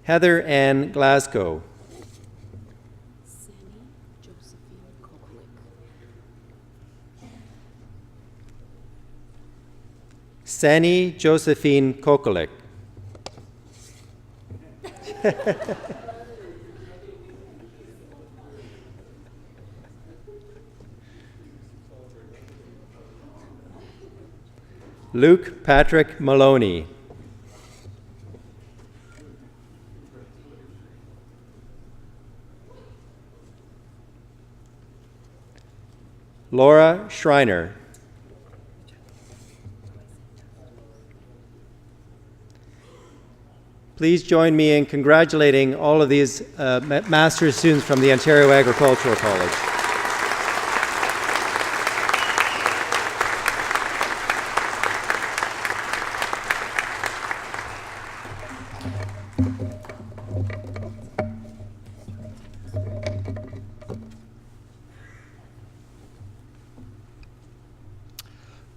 Heather Ann Glasgow. Sani Josephine Kokolik. Luke Patrick Maloney. Laura Schreiner. Please join me in congratulating all of these master's students from the Ontario Agricultural College.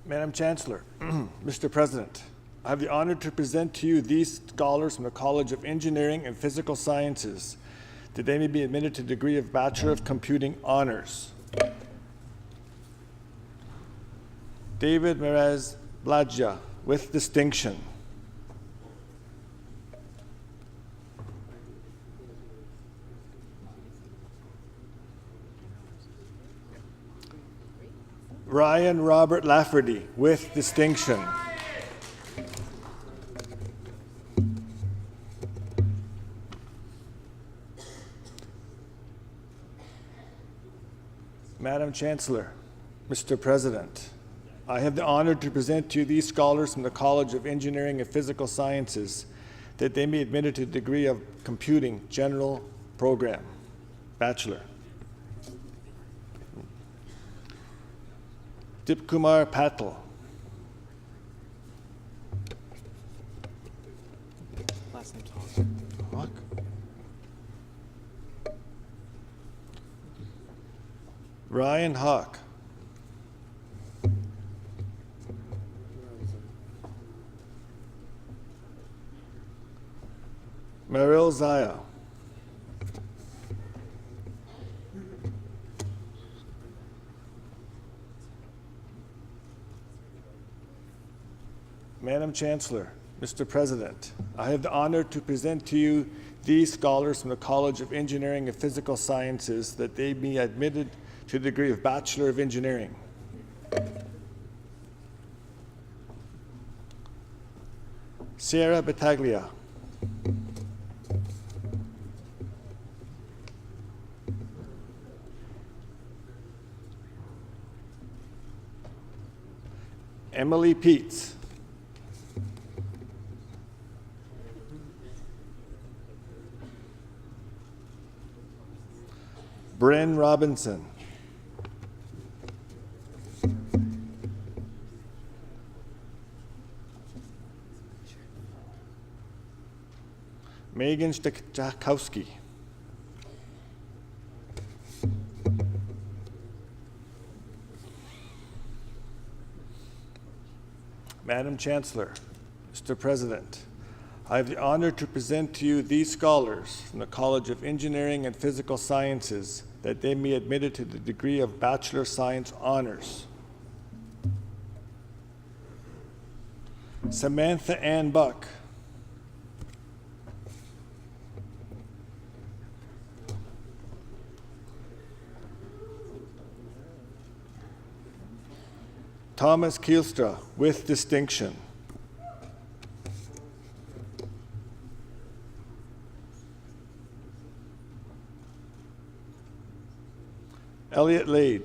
Madam Chancellor, Mr. President, I have the honor to present to you these scholars from the College of Engineering and Physical Sciences, that they may be admitted to the degree of Bachelor of Computing Honors. David Merez Bladja, with distinction. Ryan Robert Lafferty, with distinction. Madam Chancellor, Mr. President, I have the honor to present to you these scholars from the College of Engineering and Physical Sciences, that they may be admitted to the degree of Computing General Program, Bachelor. Dipkumar Patel.
Last name's
Hawk. Ryan Hawk. Meryl Zaya. Madam Chancellor, Mr. President, I have the honor to present to you these scholars from the College of Engineering and Physical Sciences, that they be admitted to the degree of Bachelor of Engineering. Sierra Battaglia. Emily Peets. Bryn Robinson. Megan Stakowski. Madam Chancellor, Mr. President, I have the honor to present to you these scholars from the College of Engineering and Physical Sciences, that they be admitted to the degree of Bachelor of Science Honors. Samantha Ann Buck. Thomas Kielstra, with distinction. Elliot Lade.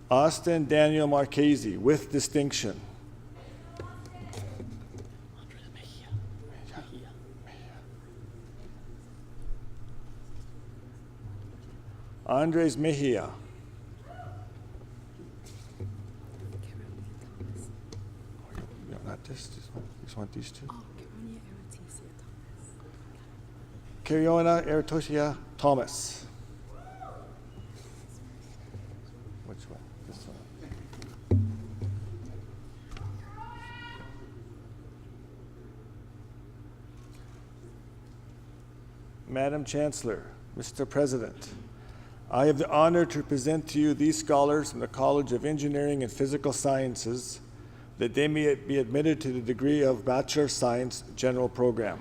Austin Daniel Marchese, with distinction. Andres Mejia. this? Just want these two. Kariona Eritosia Thomas. Which one? This one. Madam Chancellor, Mr. President, I have the honor to present to you these scholars from the College of Engineering and Physical Sciences that they may be admitted to the degree of Bachelor of Science General Program.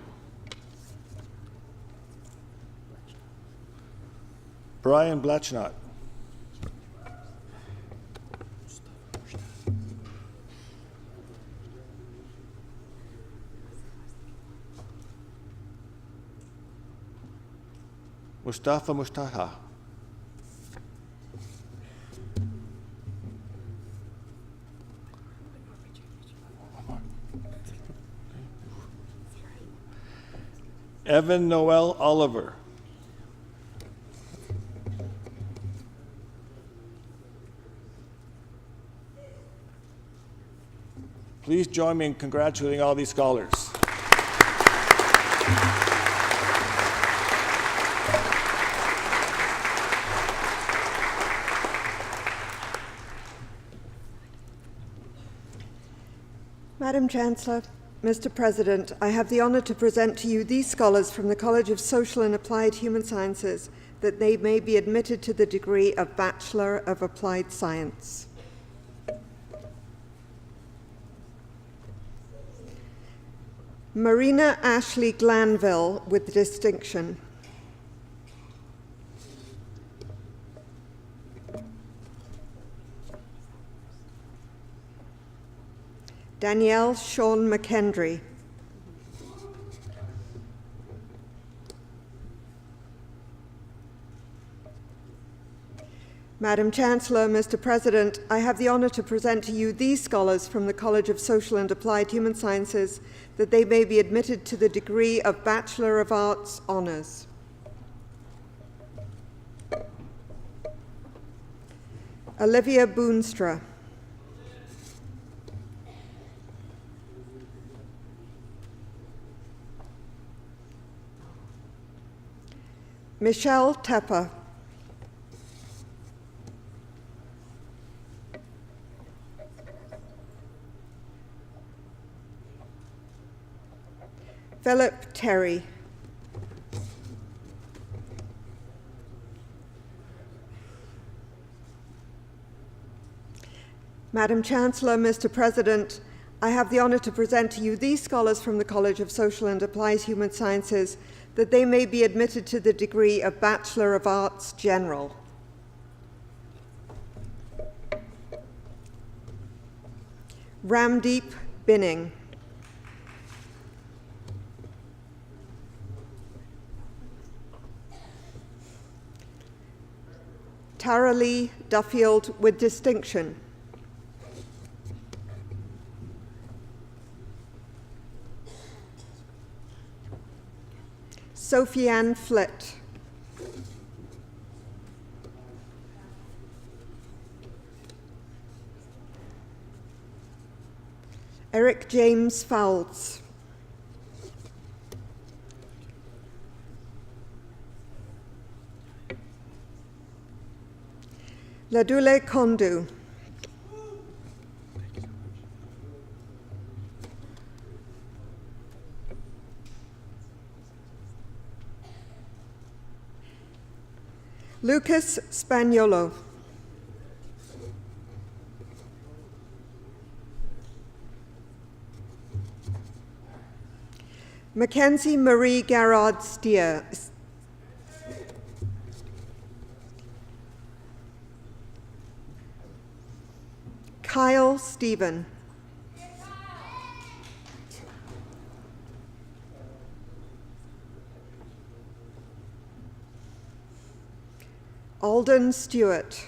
Brian Blatchnot. Mustafa Mustaha. Evan Noel Oliver. Please join me in congratulating all these scholars.
Madam Chancellor, Mr. President, I have the honor to present to you these scholars from the College of Social and Applied Human Sciences that they may be admitted to the degree of Bachelor of Applied Science. Marina Ashley Glanville with distinction. Danielle Sean McKendry. Madam Chancellor, Mr. President, I have the honor to present to you these scholars from the College of Social and Applied Human Sciences that they may be admitted to the degree of Bachelor of Arts Honours. Olivia Boonstra. Michelle Tepper. Philip Terry. Madam Chancellor, Mr. President, I have the honor to present to you these scholars from the College of Social and Applied Human Sciences that they may be admitted to the degree of Bachelor of Arts General. Ramdeep Binning. Tara Lee Duffield with distinction. Sophie Ann Flitt. Eric James Fowles. Ladule Kondu. Lucas Spaniolo. Mackenzie Marie Garrard Steer. Kyle Stephen. Alden Stewart.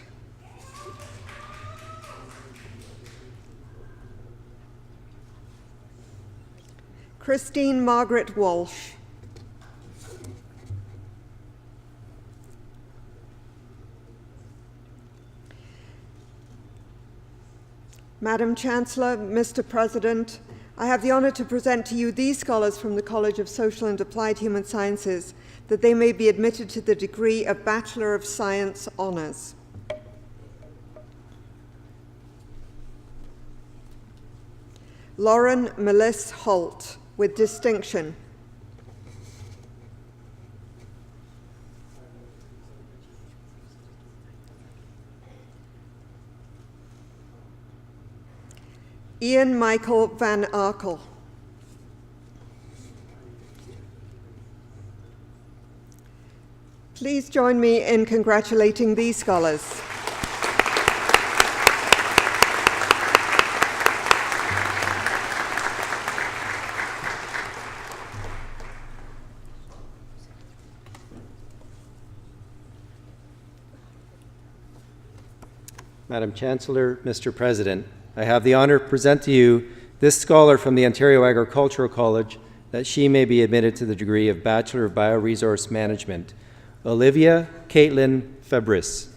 Christine Margaret Walsh. Madam Chancellor, Mr. President, I have the honour to present to you these scholars from the College of Social and Applied Human Sciences, that they may be admitted to the degree of Bachelor of Science Honours. Lauren Melisse Holt, with distinction. Ian Michael Van Arkel. Please join me in congratulating these scholars.
Madam Chancellor, Mr. President, I have the honour to present to you this scholar from the Ontario Agricultural College, that she may be admitted to the degree of Bachelor of Bioresource Management, Olivia Caitlin Fabris.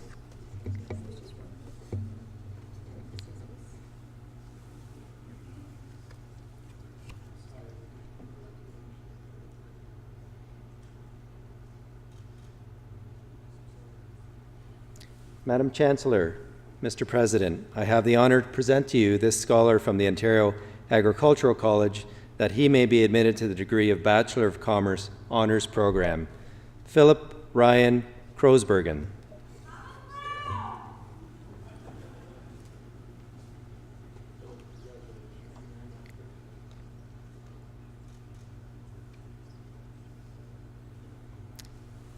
Madam Chancellor, Mr. President, I have the honour to present to you this scholar from the Ontario Agricultural College, that he may be admitted to the degree of Bachelor of Commerce Honours Program, Philip Ryan Krosbergen.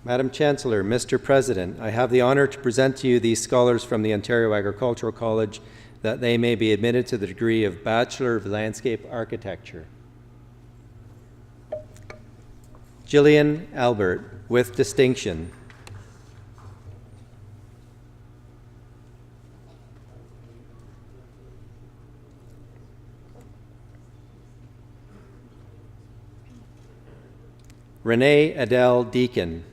Madam Chancellor, Mr. President, I have the honour to present to you these scholars from the Ontario Agricultural College, that they may be admitted to the degree of Bachelor of Landscape Architecture. Gillian Albert, with distinction. Renee Adele Deacon.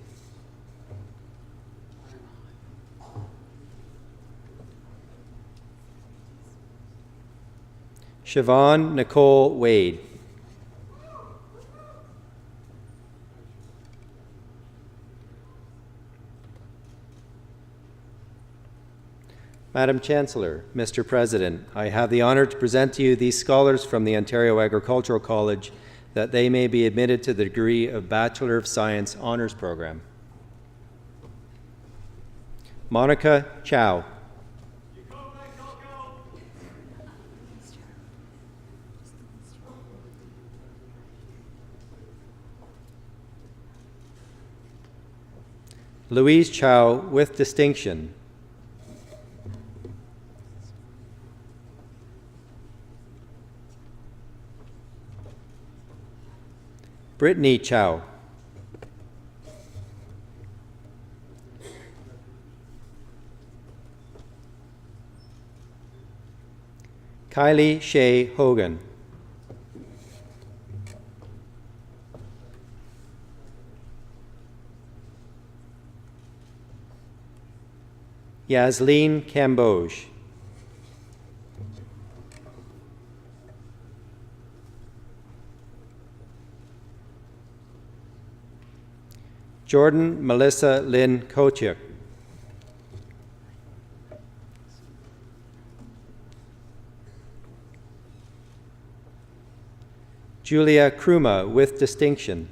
Siobhan Nicole Wade. Madam Chancellor, Mr. President, I have the honour to present to you these scholars from the Ontario Agricultural College, that they may be admitted to the degree of Bachelor of Science Honours Program. Monica Chow. Louise Chow, with distinction. Brittany Chow. Kylie Shea Hogan. Yasleen Cambodge. Jordan Melissa Lynn Kochuk. Julia Kruma, with distinction.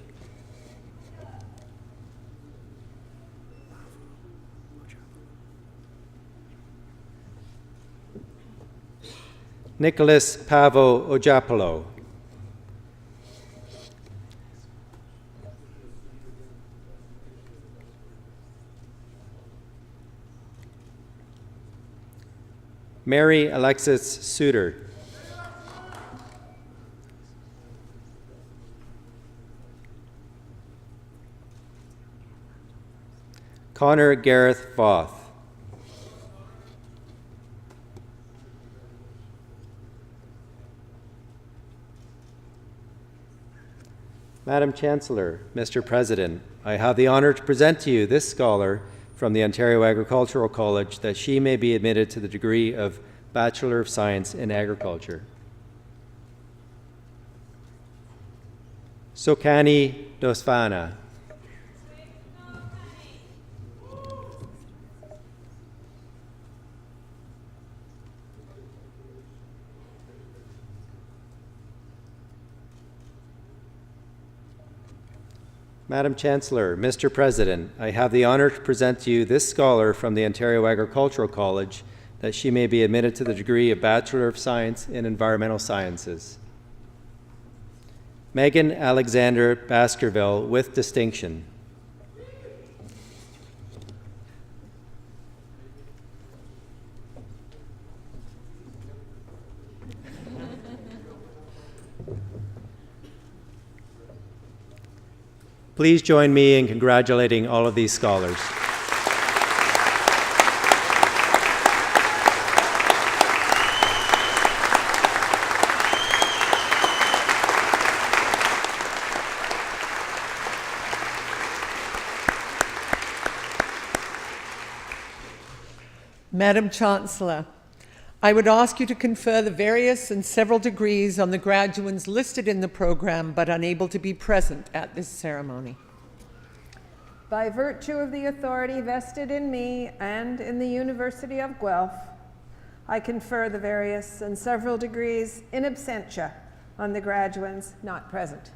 Nicholas Pavo Ojapolo. Mary Alexis Suter. Connor Gareth Voth. Madam Chancellor, Mr. President, I have the honour to present to you this scholar from the Ontario Agricultural College, that she may be admitted to the degree of Bachelor of Science in Agriculture. Sokani Dosvana. Madam Chancellor, Mr. President, I have the honor to present to you this scholar from the Ontario Agricultural College that she may be admitted to the degree of Bachelor of Science in Environmental Sciences. Megan Alexander Baskerville with distinction. Please join me in congratulating all of these scholars.
Madam Chancellor, I would ask you to confer the various and several degrees on the graduates listed in the program but unable to be present at this ceremony.
By virtue of the authority vested in me and in the University of Guelph, I confer the various and several degrees in absentia on the graduates not present.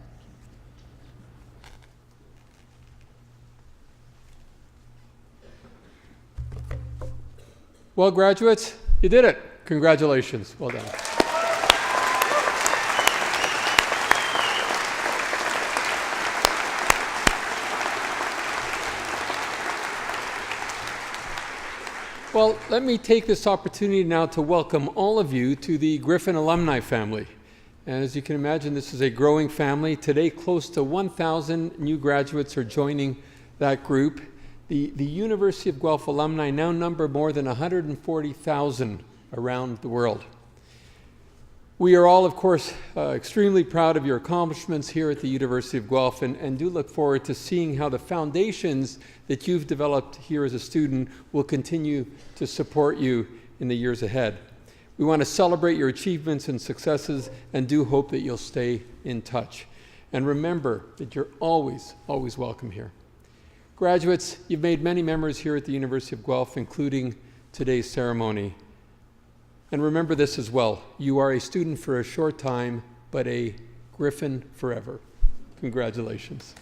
Well, graduates, you did it. Congratulations. Well done. Well, let me take this opportunity now to welcome all of you to the Griffin alumni family. And as you can imagine, this is a growing family. Today, close to 1,000 new graduates are joining that group. The University of Guelph alumni now number more than 140,000 around the world. We are all, of course, extremely proud of your accomplishments here at the University of Guelph and do look forward to seeing how the foundations that you've developed here as a student will continue to support you in the years ahead. We want to celebrate your achievements and successes and do hope that you'll stay in touch. And remember that you're always, always welcome here. Graduates, you've made many memories here at the University of Guelph, including today's ceremony. And remember this as well. You are a student for a short time, but a Griffin forever. Congratulations.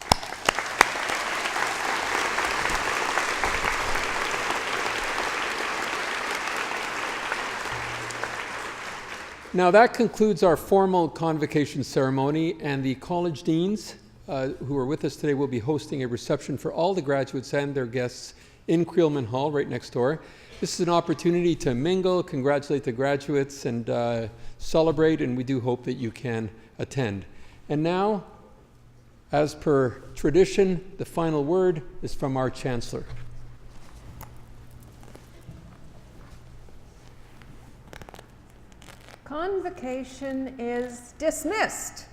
Now that concludes our formal convocation ceremony, and the college deans who are with us today will be hosting a reception for all the graduates and their guests in Creelman Hall right next door. This is an opportunity to mingle, congratulate the graduates, and celebrate, and we do hope that you can attend. And now, as per tradition, the final word is from our Chancellor.
Convocation is dismissed.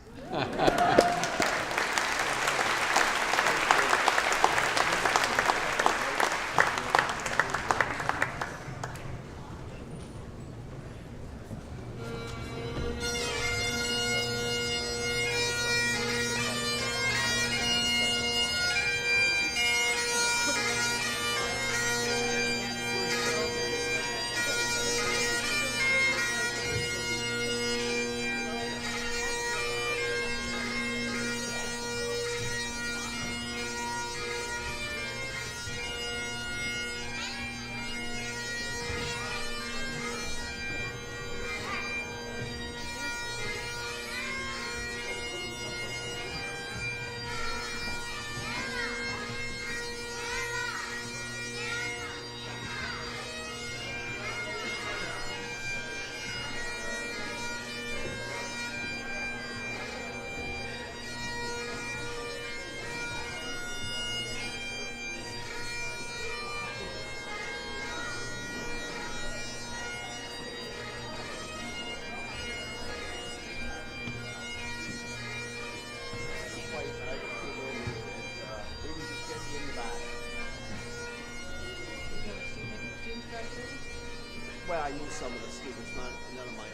Well, I knew some of the students, none of my own.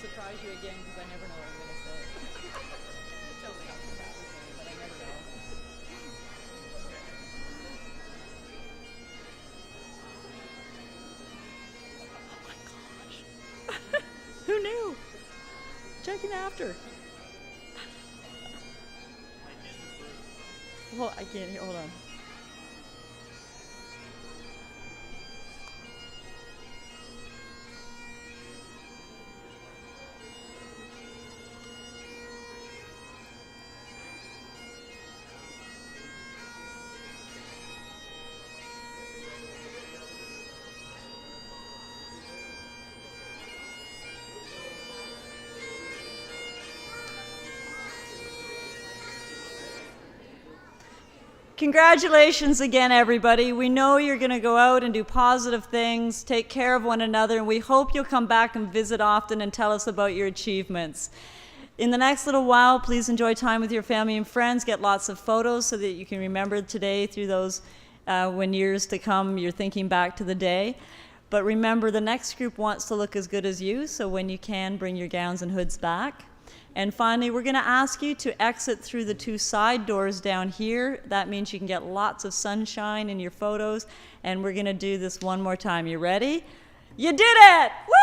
surprise you again because I never know what I'm going to say. It tells me something about this one, but I never know. Oh my gosh. Who knew? Checking after. Well, I can't hear. Hold on. Congratulations again, everybody. We know you're going to go out and do positive things, take care of one another, and we hope you'll come back and visit often and tell us about your achievements. In the next little while, please enjoy time with your family and friends. Get lots of photos so that you can remember today through those when years to come you're thinking back to the day. But remember, the next group wants to look as good as you, so when you can, bring your gowns and hoods back. And finally, we're going to ask you to exit through the 2 side doors down here. That means you can get lots of sunshine in your photos. And we're going to do this one more time. You ready? You did it! Woo!